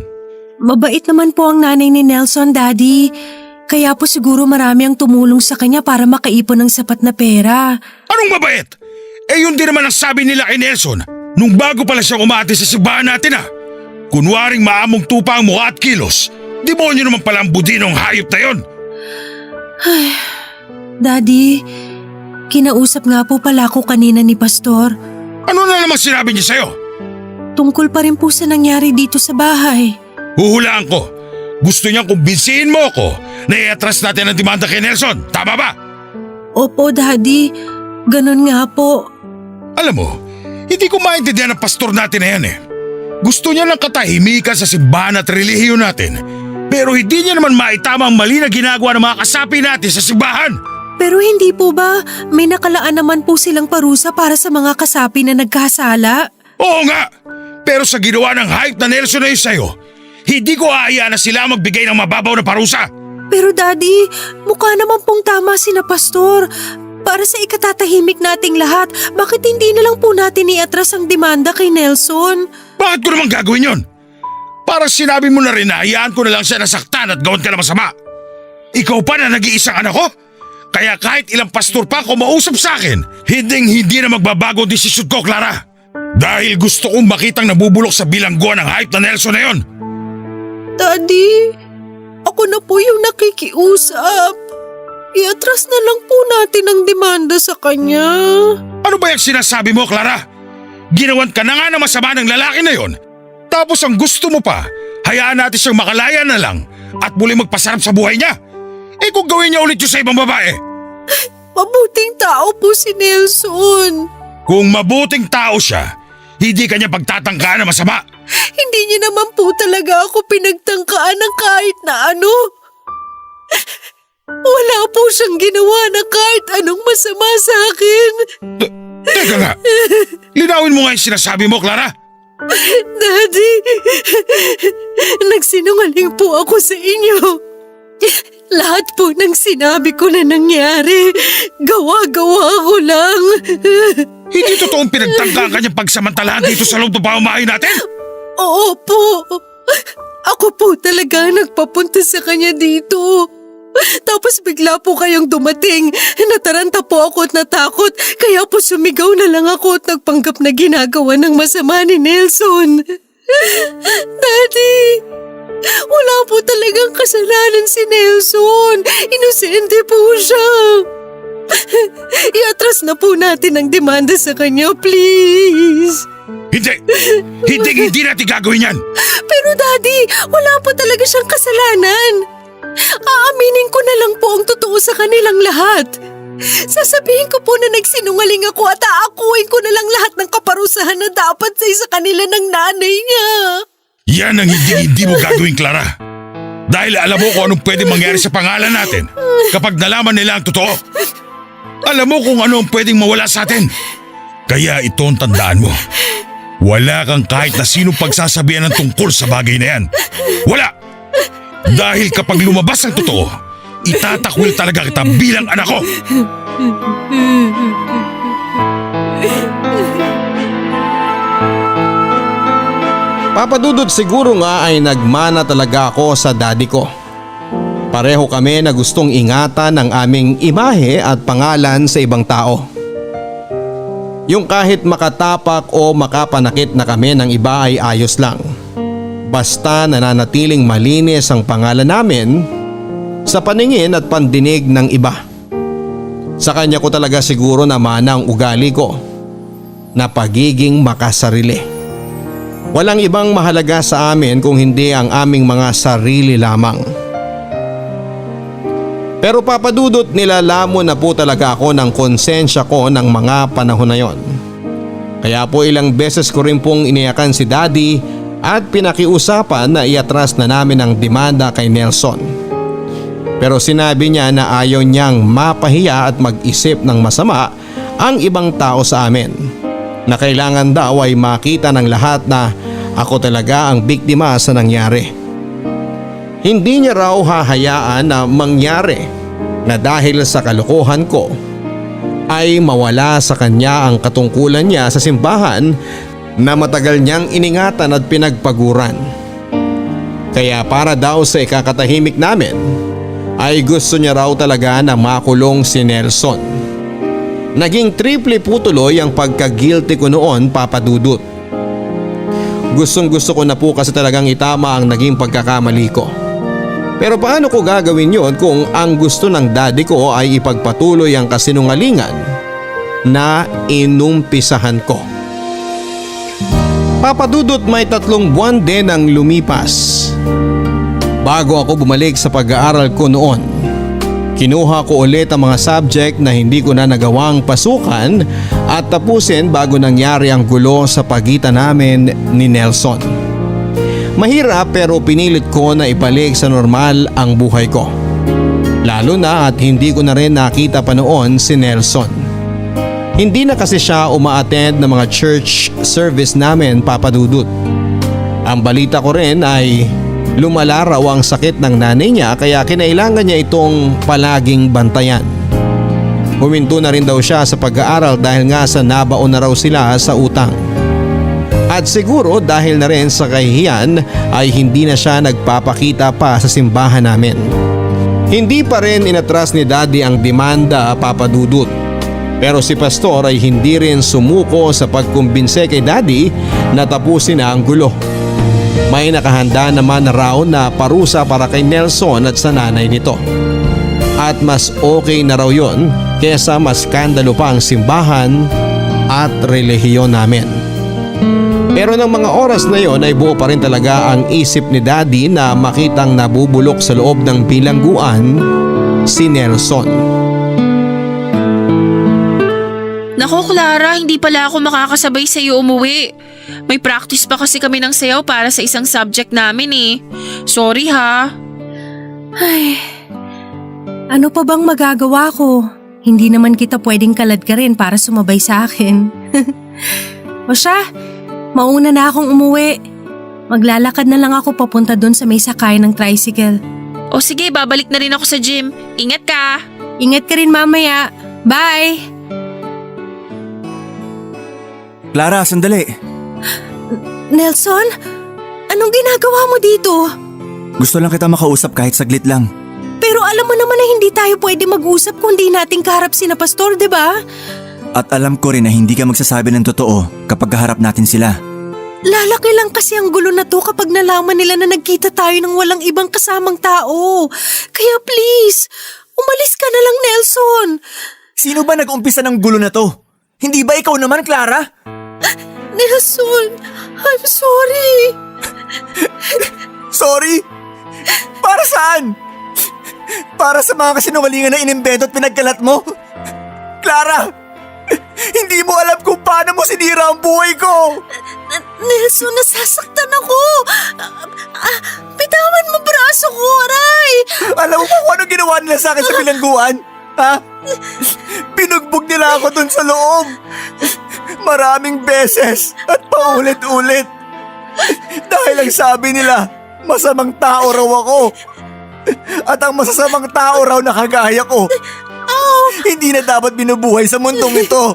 Mabait naman po ang nanay ni Nelson, Daddy. Kaya po siguro marami ang tumulong sa kanya para makaipon ng sapat na pera. Anong mabait? Eh yun din naman ang sabi nila kay Nelson nung bago pala siyang umati sa simbahan natin ah. Kunwaring maamong tupa ang mukha at kilos. Demonyo naman pala ang budinong hayop na yon. Daddy, kinausap nga po pala ako kanina ni Pastor. Ano na naman sinabi niya sa'yo? Tungkol pa rin po sa nangyari dito sa bahay. Huhulaan ko. Gusto niyang kumbinsihin mo ako na i-atras natin ang demanda kay Nelson. Tama ba? Opo, Daddy. Ganon nga po. Alam mo, hindi ko maintindihan ang pastor natin na yan eh. Gusto niya ng katahimikan sa simbahan at relihiyon natin. Pero hindi niya naman maitama ang mali na ginagawa ng mga kasapi natin sa simbahan. Pero hindi po ba may nakalaan naman po silang parusa para sa mga kasapi na nagkasala? Oo nga. Pero sa ginawa ng hype na Nelson na yun sa'yo, hindi ko aayaan na sila magbigay ng mababaw na parusa. Pero Daddy, mukha naman pong tama si na Pastor. Para sa ikatatahimik nating lahat, bakit hindi na lang po natin iatras ang demanda kay Nelson? Bakit ko naman gagawin yon? Parang sinabi mo na rin na hayaan ko na lang siya nasaktan at gawin ka na masama. Ikaw pa na nag-iisang anak ko? Kaya kahit ilang pastor pa kumausap sa akin, hindi na magbabago ang desisyon ko, Clara. Dahil gusto kong makitang nabubulok sa bilangguan ng hype na Nelson na yon. Daddy, ako na po yung nakikiusap. Iatras na lang po natin ang demanda sa kanya. Ano ba yung sinasabi mo, Clara? Ginawan ka na nga na masama ng lalaki na yon. Tapos ang gusto mo pa, hayaan natin siyang makalaya na lang at muli magpasarap sa buhay niya. Eh kung gawin niya ulit yun sa ibang babae. Mabuting tao po si Nelson. Kung mabuting tao siya, hindi kanya pagtatangkaan na masama. Hindi niya naman po talaga ako pinagtangkaan ng kahit na ano. Wala po siyang ginawa na kahit anong masama sa akin. Teka nga, linawin mo nga yung sinasabi mo, Clara. Daddy, nagsinungaling po ako sa inyo. Lahat po ng sinabi ko na nangyari, gawa-gawa ko lang. Hindi totoong pinagtangkaan kanyang pagsamantalahan dito sa loob ng pamamahay natin? Oo po. Ako po talaga nagpapunta sa kanya dito. Tapos bigla po kayong dumating. Nataranta po ako at natakot. Kaya po sumigaw na lang ako at nagpanggap na ginagawa ng masama ni Nelson. Daddy, wala po talagang kasalanan si Nelson. Inosente po siya. Iatras na po natin ang demanda sa kanya, please. Hindi natin gagawin yan. Pero Daddy, wala po talaga siyang kasalanan. Aaminin ko na lang po ang totoo sa kanilang lahat. Sasabihin ko po na nagsinungaling ako at aakuin ko na lang lahat ng kaparusahan na dapat sa kanila ng nanay niya. Yan ang hindi mo gagawin, Clara. Dahil alam mo kung anong pwedeng mangyari sa pangalan natin kapag nalaman nila ang totoo. Alam mo kung ano ang pwedeng mawala sa atin. Kaya ito ang tandaan mo. Wala kang kahit na sinong pagsasabihan ng tungkol sa bagay na yan. Wala! Dahil kapag lumabas ang totoo, itatakwil talaga kita bilang anak ko. Papa Dudut, siguro nga ay nagmana talaga ako sa daddy ko. Pareho kami na gustong ingatan ang aming imahe at pangalan sa ibang tao. Yung kahit makatapak o makapanakit na kami ng iba ay ayos lang. Basta nananatiling malinis ang pangalan namin sa paningin at pandinig ng iba. Sa kanya ko talaga siguro naman ang ugali ko na pagiging makasarili. Walang ibang mahalaga sa amin kung hindi ang aming mga sarili lamang. Pero Papa Dudut, nilalamon na po talaga ako ng konsensya ko ng mga panahon na yon. Kaya po ilang beses ko rin pong iniyakan si Daddy at pinakiusapan na iatras na namin ang demanda kay Nelson. Pero sinabi niya na ayaw niyang mapahiya at mag-isip ng masama ang ibang tao sa amin. Na kailangan daw ay makita ng lahat na ako talaga ang biktima sa nangyari. Hindi niya raw hahayaan na mangyari na dahil sa kalokohan ko ay mawala sa kanya ang katungkulan niya sa simbahan na matagal niyang iningatan at pinagpaguran. Kaya para daw sa ikakatahimik namin ay gusto niya raw talaga na makulong si Nelson. Naging triple po tuloy ang pagka-guilty ko noon, Papa Dudut. Gustong gusto ko na po kasi talagang itama ang naging pagkakamali ko. Pero paano ko gagawin yon kung ang gusto ng daddy ko ay ipagpatuloy ang kasinungalingan na inumpisahan ko? Papa Dudut, may 3 buwan din ang lumipas bago ako bumalik sa pag-aaral ko noon. Kinuha ko ulit ang mga subject na hindi ko na nagawang pasukan at tapusin bago nangyari ang gulo sa pagitan namin ni Nelson. Mahirap pero pinilit ko na ibalik sa normal ang buhay ko. Lalo na at hindi ko na rin nakita pa noon si Nelson. Hindi na kasi siya uma-attend ng mga church service namin, Papa Dudut. Ang balita ko rin ay lumala raw ang sakit ng nanay niya kaya kinailangan niya itong palaging bantayan. Huminto na rin daw siya sa pag-aaral dahil nga sa nabaon na raw sila sa utang. At siguro dahil na rin sa kahihiyan ay hindi na siya nagpapakita pa sa simbahan namin. Hindi pa rin inatras ni Daddy ang demanda, Papa Dudut. Pero si Pastor ay hindi rin sumuko sa pagkumbinse kay Daddy na tapusin na ang gulo. May nakahanda naman raw na parusa para kay Nelson at sa nanay nito. At mas okay na raw yon kesa mas skandalo pa ang simbahan at relihiyon namin. Pero ng mga oras na yon ay buo pa rin talaga ang isip ni Daddy na makitang nabubulok sa loob ng bilangguan si Nelson. Nako Clara, hindi pala ako makakasabay sa iyo umuwi. May practice pa kasi kami ng sayaw para sa isang subject namin eh. Sorry ha. Ay, ano pa bang magagawa ko? Hindi naman kita pwedeng kalad ka rin para sumabay sa akin. O siya, mauna na akong umuwi. Maglalakad na lang ako papunta doon sa may sakay ng tricycle. O sige, babalik na rin ako sa gym. Ingat ka. Ingat ka rin mamaya. Bye! Clara, sandali. Nelson? Anong ginagawa mo dito? Gusto lang kita makausap kahit saglit lang. Pero alam mo naman na hindi tayo pwede mag-usap kung di natin kaharap sina Pastor, di ba? At alam ko rin na hindi ka magsasabi ng totoo kapag kaharap natin sila. Lalaki lang kasi ang gulo na to kapag nalaman nila na nagkita tayo ng walang ibang kasamang tao. Kaya please, umalis ka na lang, Nelson. Sino ba nag-umpisa ng gulo na to? Hindi ba ikaw naman, Clara? Nelson, I'm sorry. Sorry? Para saan? Para sa mga kasinungalingan na inimbento at pinagkalat mo? Clara! Hindi mo alam kung paano mo sinira ang buhay ko! Nelson, nasasaktan ako. Bitawan mo braso ko, aray. Alam mo ba kung ano ginawa nila sa akin sa bilangguan? Ha? Binugbog nila ako dun sa loob. Maraming beses at paulit-ulit. Dahil ang sabi nila, masamang tao raw ako. At ang masasamang tao raw na kagaya ko, hindi na dapat binubuhay sa mundong ito.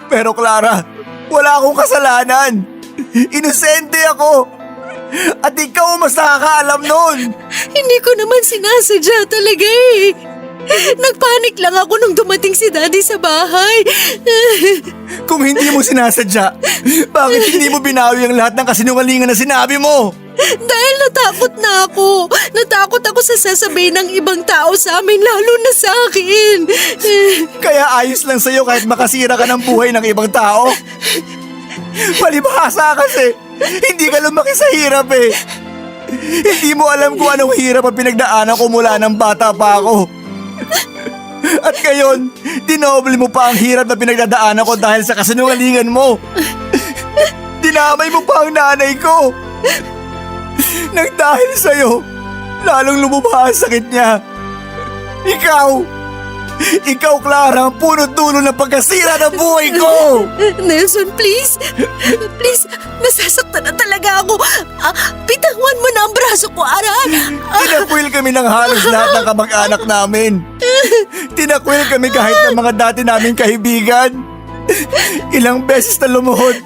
Pero Clara, wala akong kasalanan. Inosente ako. At ikaw mas nakakaalam nun. Hindi ko naman sinasadya talaga eh. Nagpanik lang ako nung dumating si Daddy sa bahay. Kung hindi mo sinasadya, bakit hindi mo binawi ang lahat ng kasinungalingan na sinabi mo? Dahil natakot na ako. Natakot ako sa sasabihin ng ibang tao sa amin, lalo na sa akin. Kaya ayos lang sa'yo kahit makasira ka ng buhay ng ibang tao? Palibhasa kasi, hindi ka lumaki sa hirap eh. Hindi mo alam kung anong hirap ang pinagdaanan ko mula ng bata pa ako. At ngayon, dinoble mo pa ang hirap na pinagdadaanan ko dahil sa kasinungalingan mo. Dinamay mo pa ang nanay ko. Nang dahil sa'yo, lalong lumubha ang sakit niya. Ikaw, Clara, ang punot-dulo ng pagkasira ng buhay ko! Nelson, please. Please, nasasaktan na talaga ako. Bitawan mo na ang braso ko, aray. Tinakwil kami ng halos lahat ng kamag-anak namin. Tinakwil kami kahit ng mga dati naming kaibigan. Ilang beses na lumuhod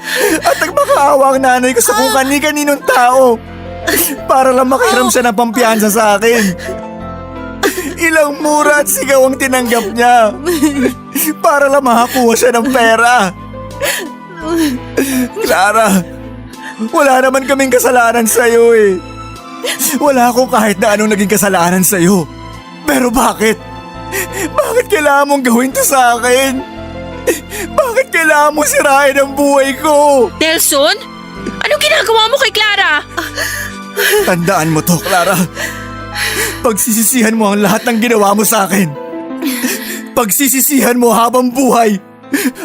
at nagmakaawa ang nanay ko sa kung kani-kaninong tao para lang makahiram siya ng pampiyansa sa akin. Ilang mura at sigaw ang tinanggap niya para lang makakuha siya ng pera. Clara, wala naman kaming kasalanan sa'yo eh. Wala akong kahit na anong naging kasalanan sa'yo. Pero bakit? Bakit kailangan mong gawin to sa akin? Bakit kailangan mo sirain ang buhay ko? Nelson? Anong ginagawa mo kay Clara? Tandaan mo to, Clara. Pagsisisihan mo ang lahat ng ginawa mo sa akin. Pagsisisihan mo habang buhay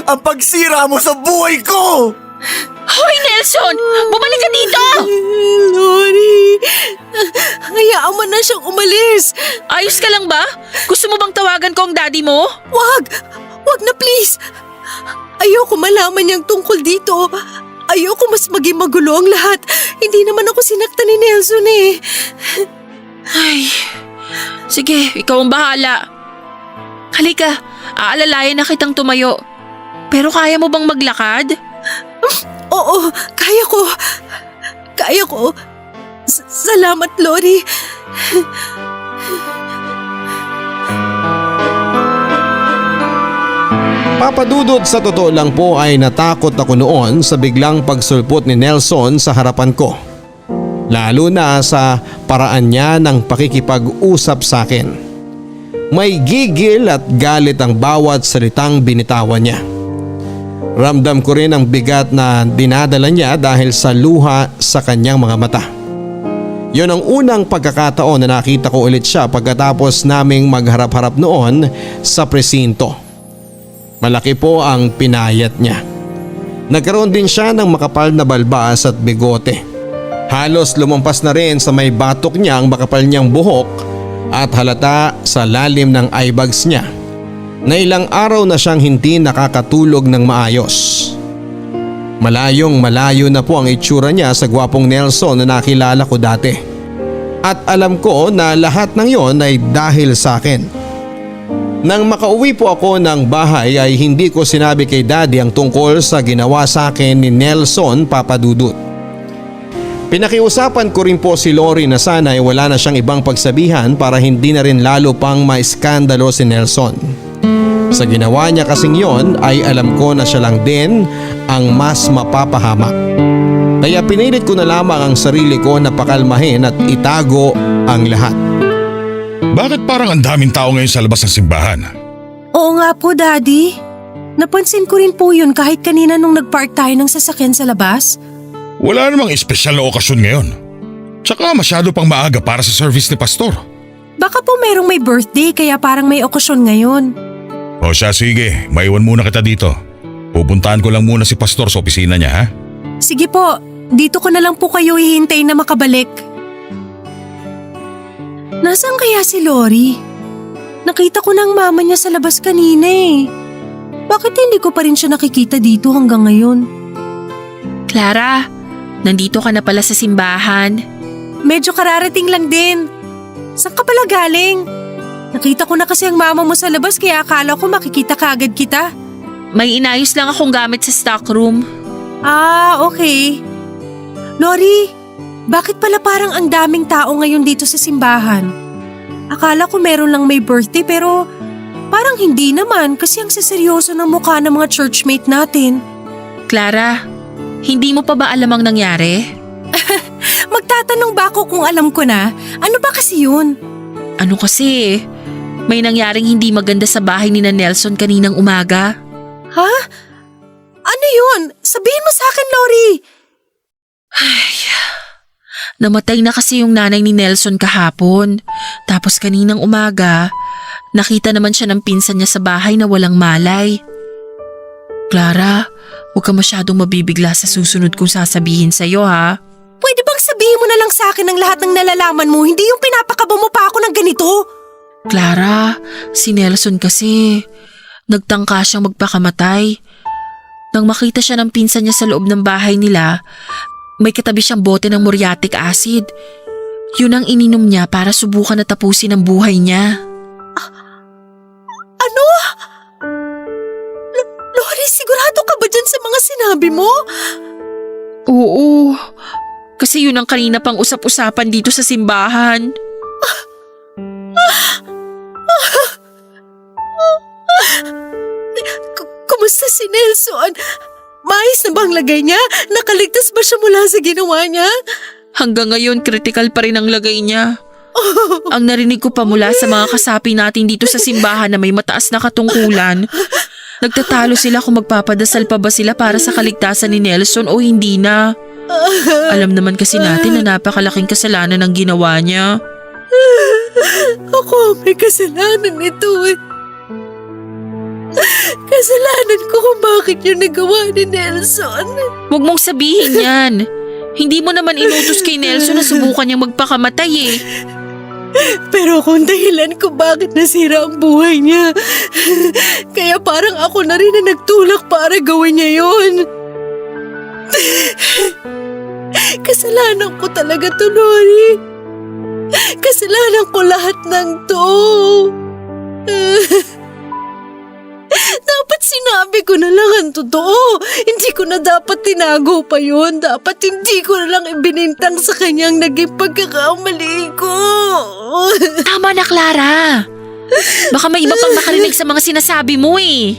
ang pagsira mo sa buhay ko! Hoy, Nelson! Bumalik ka dito! Lori, hayaan mo na siyang umalis. Ayos ka lang ba? Gusto mo bang tawagan ko ang daddy mo? Wag na please. Ayoko malaman niyang tungkol dito. Ayoko mas maging magulo ang lahat. Hindi naman ako sinaktan ni Nelson eh. Ay, sige, ikaw ang bahala. Halika, aalalayan na kitang tumayo. Pero kaya mo bang maglakad? Oo, kaya ko. Kaya ko. Salamat, Lori. Papadudot, sa totoo lang po ay natakot ako noon sa biglang pagsulpot ni Nelson sa harapan ko. Lalo na sa paraan niya ng pakikipag-usap sa akin. May gigil at galit ang bawat salitang binitawan niya. Ramdam ko rin ang bigat na dinadala niya dahil sa luha sa kanyang mga mata. Yon ang unang pagkakataon na nakita ko ulit siya pagkatapos naming magharap-harap noon sa presinto. Malaki po ang pinayat niya. Nagkaroon din siya ng makapal na balbas at bigote. Halos lumampas na rin sa may batok niya ang makapal niyang buhok at halata sa lalim ng eyebags niya na ilang araw na siyang hindi nakakatulog ng maayos. Malayong malayo na po ang itsura niya sa gwapong Nelson na nakilala ko dati. At alam ko na lahat ng yon ay dahil sa akin. Nang makauwi po ako ng bahay ay hindi ko sinabi kay Daddy ang tungkol sa ginawa sa akin ni Nelson, Papadudut. Pinakiusapan ko rin po si Lori na sana ay wala na siyang ibang pagsabihan para hindi na rin lalo pang maiskandalo si Nelson. Sa ginawa niya kasing yon ay alam ko na siya lang din ang mas mapapahamak. Kaya pinilit ko na lamang ang sarili ko na pakalmahin at itago ang lahat. Bakit parang ang daming tao ngayon sa labas ng simbahan? Oo nga po, Daddy. Napansin ko rin po yun kahit kanina nung nag-park tayo ng sasakyan sa labas. Wala namang espesyal na okasyon ngayon. Tsaka masyado pang maaga para sa service ni Pastor. Baka po merong may birthday kaya parang may okasyon ngayon. O siya, sige, maiwan muna kita dito. Pupuntahan ko lang muna si Pastor sa opisina niya, ha? Sige po, dito ko na lang po kayo hihintayin na makabalik. Nasaan kaya si Lori? Nakita ko na ang mama niya sa labas kanina eh. Bakit hindi ko pa rin siya nakikita dito hanggang ngayon? Clara, nandito ka na pala sa simbahan. Medyo kararating lang din. Saan ka pala galing? Nakita ko na kasi ang mama mo sa labas kaya akala ko makikita kaagad kita. May inayos lang akong gamit sa stockroom. Ah, okay. Lori, bakit pala parang ang daming tao ngayon dito sa simbahan? Akala ko meron lang may birthday pero parang hindi naman kasi ang seseryoso ng mukha ng mga churchmate natin. Clara, hindi mo pa ba alam ang nangyari? Magtatanong ba ako kung alam ko na? Ano ba kasi yun? Ano kasi? May nangyaring hindi maganda sa bahay ni na Nelson kaninang umaga. Ha? Ano yun? Sabihin mo sa akin, Lori. Namatay na kasi yung nanay ni Nelson kahapon. Tapos kaninang umaga, nakita naman siya ng pinsan niya sa bahay na walang malay. Clara, huwag ka masyadong mabibigla sa susunod kong sasabihin sa'yo ha. Pwede bang sabihin mo na lang sa akin ang lahat ng nalalaman mo, hindi yung pinapakaba mo pa ako ng ganito? Clara, si Nelson kasi, nagtangka siyang magpakamatay. Nang makita siya ng pinsan niya sa loob ng bahay nila, may katabi siyang bote ng muriatic acid. Yun ang ininom niya para subukan na tapusin ang buhay niya. Ano? Lori, sigurado ka ba dyan sa mga sinabi mo? Oo, kasi yun ang kanina pang usap-usapan dito sa simbahan. Kumusta si Nelson? Maayos na bang lagay niya? Nakaligtas ba siya mula sa ginawa niya? Hanggang ngayon, critical pa rin ang lagay niya. Ang narinig ko pa mula sa mga kasapi natin dito sa simbahan na may mataas na katungkulan. Nagtatalo sila kung magpapadasal pa ba sila para sa kaligtasan ni Nelson o hindi na. Alam naman kasi natin na napakalaking kasalanan ang ginawa niya. Ako may kasalanan nito eh. Kasalanan ko kung bakit yung nagawa ni Nelson. Huwag mong sabihin yan. Hindi mo naman inutos kay Nelson na subukan niyang magpakamatay eh. Pero kung dahilan ko bakit nasira ang buhay niya, kaya parang ako na rin na nagtulak para gawin niya yun. Kasalanan ko talaga to, Lori. Kasalanan ko lahat ng to. Dapat sinabi ko na lang ang totoo. Hindi ko na dapat tinago pa yun. Dapat hindi ko na lang ibinintang sa kanyang naging pagkakamali ko. Tama na, Clara. Baka may iba pang makarinig sa mga sinasabi mo eh.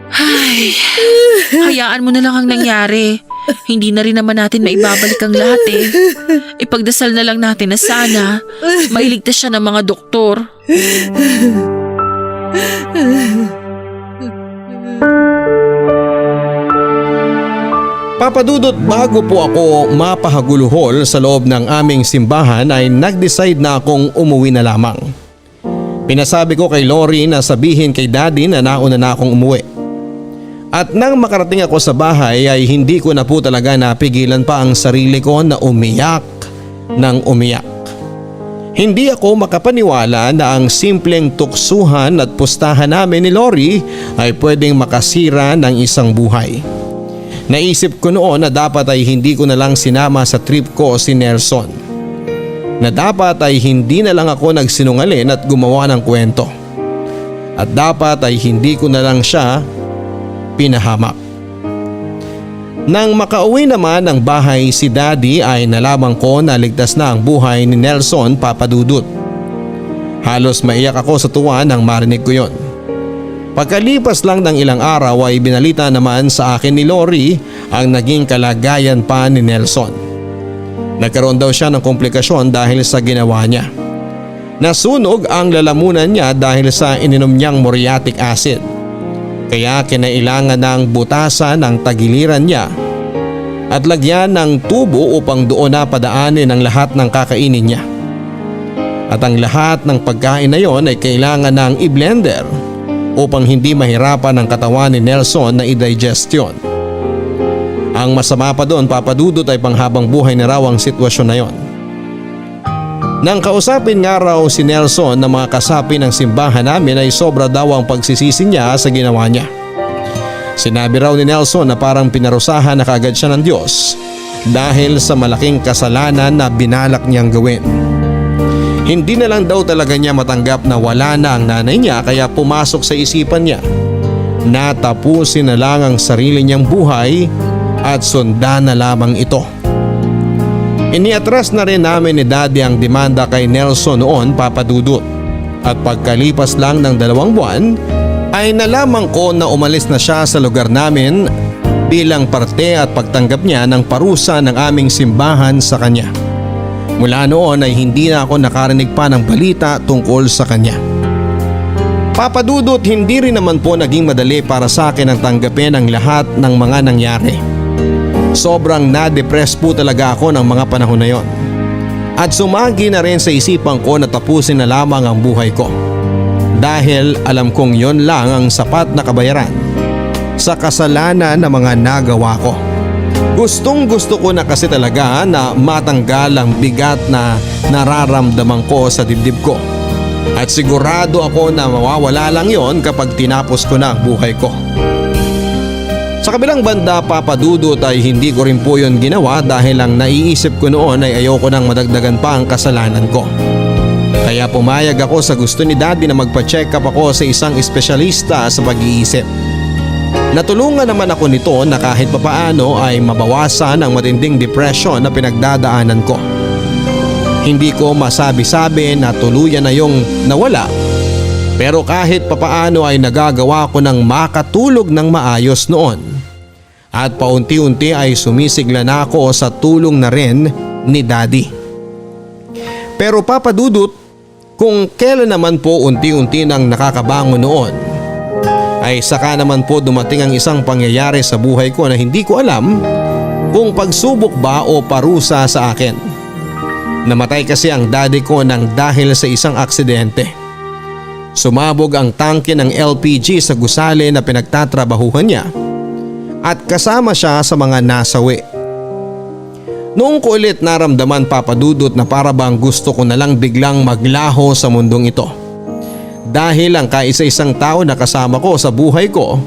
Ay, hayaan mo na lang ang nangyari. Hindi na rin naman natin maibabalik ang lahat eh. Ipagdasal na lang natin na sana mailigtas siya ng mga doktor. Papadudot, bago po ako mapahaguluhol sa loob ng aming simbahan ay nag-decide na akong umuwi na lamang. Pinasabi ko kay Lori na sabihin kay Daddy na nauna na akong umuwi. At nang makarating ako sa bahay ay hindi ko na po talaga napigilan pa ang sarili ko na umiyak ng umiyak. Hindi ako makapaniwala na ang simpleng tuksuhan at pustahan namin ni Lori ay pwedeng makasira ng isang buhay. Naisip ko noon na dapat ay hindi ko na lang sinama sa trip ko si Nelson. Na dapat ay hindi na lang ako nagsinungaling at gumawa ng kwento. At dapat ay hindi ko na lang siya pinahamak. Nang makauwi naman ng bahay si Daddy ay nalaman ko na ligtas na ang buhay ni Nelson, Papa Dudut. Halos maiyak ako sa tuwa nang marinig ko yon. Pagkalipas lang ng ilang araw ay binalita naman sa akin ni Lori ang naging kalagayan pa ni Nelson. Nagkaroon daw siya ng komplikasyon dahil sa ginawa niya. Nasunog ang lalamunan niya dahil sa ininom niyang muriatic acid. Kaya kinailangan ng butasan ang tagiliran niya at lagyan ng tubo upang doon na padaanin ang lahat ng kakainin niya. At ang lahat ng pagkain na yon ay kailangan ng i-blender upang hindi mahirapan ang katawan ni Nelson na i-digestion. Ang masama pa doon, Papa Dudut, ay panghabang buhay na raw ang sitwasyon na yon. Nang kausapin nga raw si Nelson na mga kasapi ng simbahan namin ay sobra daw ang pagsisisi niya sa ginawa niya. Sinabi raw ni Nelson na parang pinarusahan na kaagad siya ng Diyos dahil sa malaking kasalanan na binalak niyang gawin. Hindi na lang daw talaga niya matanggap na wala na ang nanay niya kaya pumasok sa isipan niya na tapusin na lang ang sarili niyang buhay at sundan na lamang ito. Iniatras na rin namin ni Daddy ang demanda kay Nelson noon, Papa Dudut. At pagkalipas lang ng 2 buwan ay nalaman ko na umalis na siya sa lugar namin bilang parte at pagtanggap niya ng parusa ng aming simbahan sa kanya. Mula noon ay hindi na ako nakarinig pa ng balita tungkol sa kanya. Papa Dudut, hindi rin naman po naging madali para sa akin ang tanggapin ang lahat ng mga nangyari. Sobrang na-depress po talaga ako ng mga panahon na yon. At sumagi na rin sa isipan ko na tapusin na lamang ang buhay ko. Dahil alam kong yon lang ang sapat na kabayaran sa kasalanan na mga nagawa ko. Gustong gusto ko na kasi talaga na matanggal ang bigat na nararamdaman ko sa dibdib ko. At sigurado ako na mawawala lang yon kapag tinapos ko na ang buhay ko. Sa kabilang banda, Papa Dudut, ay hindi ko rin po yun ginawa dahil ang naiisip ko noon ay ayoko nang madagdagan pa ang kasalanan ko. Kaya pumayag ako sa gusto ni Daddy na magpa-check up ako sa isang espesyalista sa pag-iisip. Natulungan naman ako nito na kahit papaano ay mabawasan ang matinding depression na pinagdadaanan ko. Hindi ko masabi-sabi na tuluyan na yung nawala, pero kahit papaano ay nagagawa ko ng makatulog ng maayos noon. At paunti-unti ay sumisigla na ako sa tulong na rin ni Daddy. Pero Papa Dudut, kung kailan naman po unti-unti nang nakakabangon noon, ay saka naman po dumating ang isang pangyayari sa buhay ko na hindi ko alam kung pagsubok ba o parusa sa akin. Namatay kasi ang daddy ko nang dahil sa isang aksidente. Sumabog ang tangke ng LPG sa gusali na pinagtatrabahuhan niya at kasama siya sa mga nasawi. Noong ko ulit naramdaman, Papa Dudut, na para bang gusto ko na lang biglang maglaho sa mundong ito. Dahil ang kaisa-isang tao na kasama ko sa buhay ko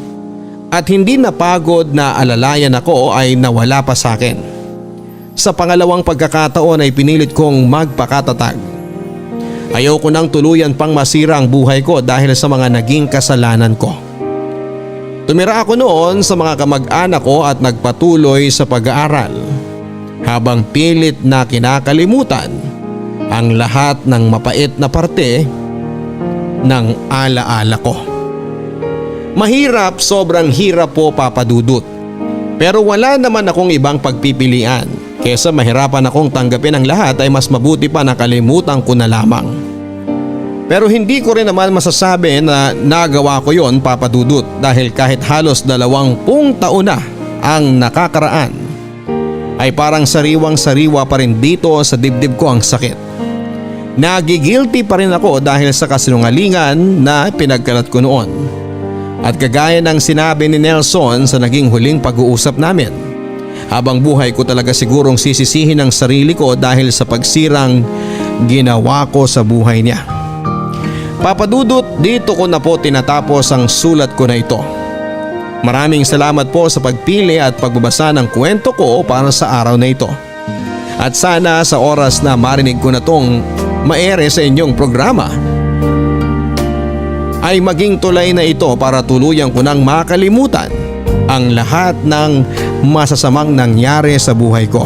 at hindi napagod na alalayan ako ay nawala pa sa akin. Sa pangalawang pagkakataon ay pinilit kong magpakatatag. Ayoko nang tuluyan pang masira ang buhay ko dahil sa mga naging kasalanan ko. Tumira ako noon sa mga kamag-anak ko at nagpatuloy sa pag-aaral habang pilit na kinakalimutan ang lahat ng mapait na parte ng alaala ko. Mahirap, sobrang hirap po, Papa Dudut. Pero wala naman akong ibang pagpipilian. Kesa mahirapan akong tanggapin ang lahat ay mas mabuti pa na kalimutan ko na lamang. Pero hindi ko rin naman masasabi na nagawa ko yon, Papa Dudut, dahil kahit halos 20 taon na ang nakakaraan ay parang sariwang-sariwa pa rin dito sa dibdib ko ang sakit. Nagigilty pa rin ako dahil sa kasinungalingan na pinagkalat ko noon. At kagaya ng sinabi ni Nelson sa naging huling pag-uusap namin, habang buhay ko talaga sigurong sisisihin ang sarili ko dahil sa pagsirang ginawa ko sa buhay niya. Papa Dudut, dito ko na po tinatapos ang sulat ko na ito. Maraming salamat po sa pagpili at pagbabasa ng kwento ko para sa araw na ito. At sana sa oras na marinig ko na tong maere sa inyong programa ay maging tulay na ito para tuluyan ko nang makalimutan ang lahat ng masasamang nangyari sa buhay ko.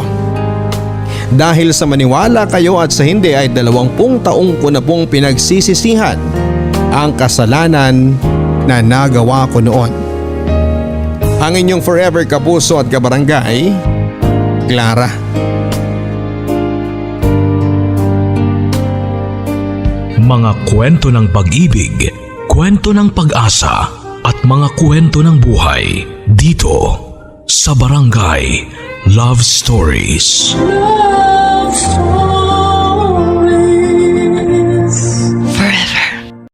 Dahil sa maniwala kayo at sa hindi ay 20 taong ko na pong pinagsisisihan ang kasalanan na nagawa ko noon. Ang inyong forever kapuso at kabarangay, Clara. Mga kwento ng pag-ibig, kwento ng pag-asa at mga kwento ng buhay dito sa Barangay Love Stories. Love Stories.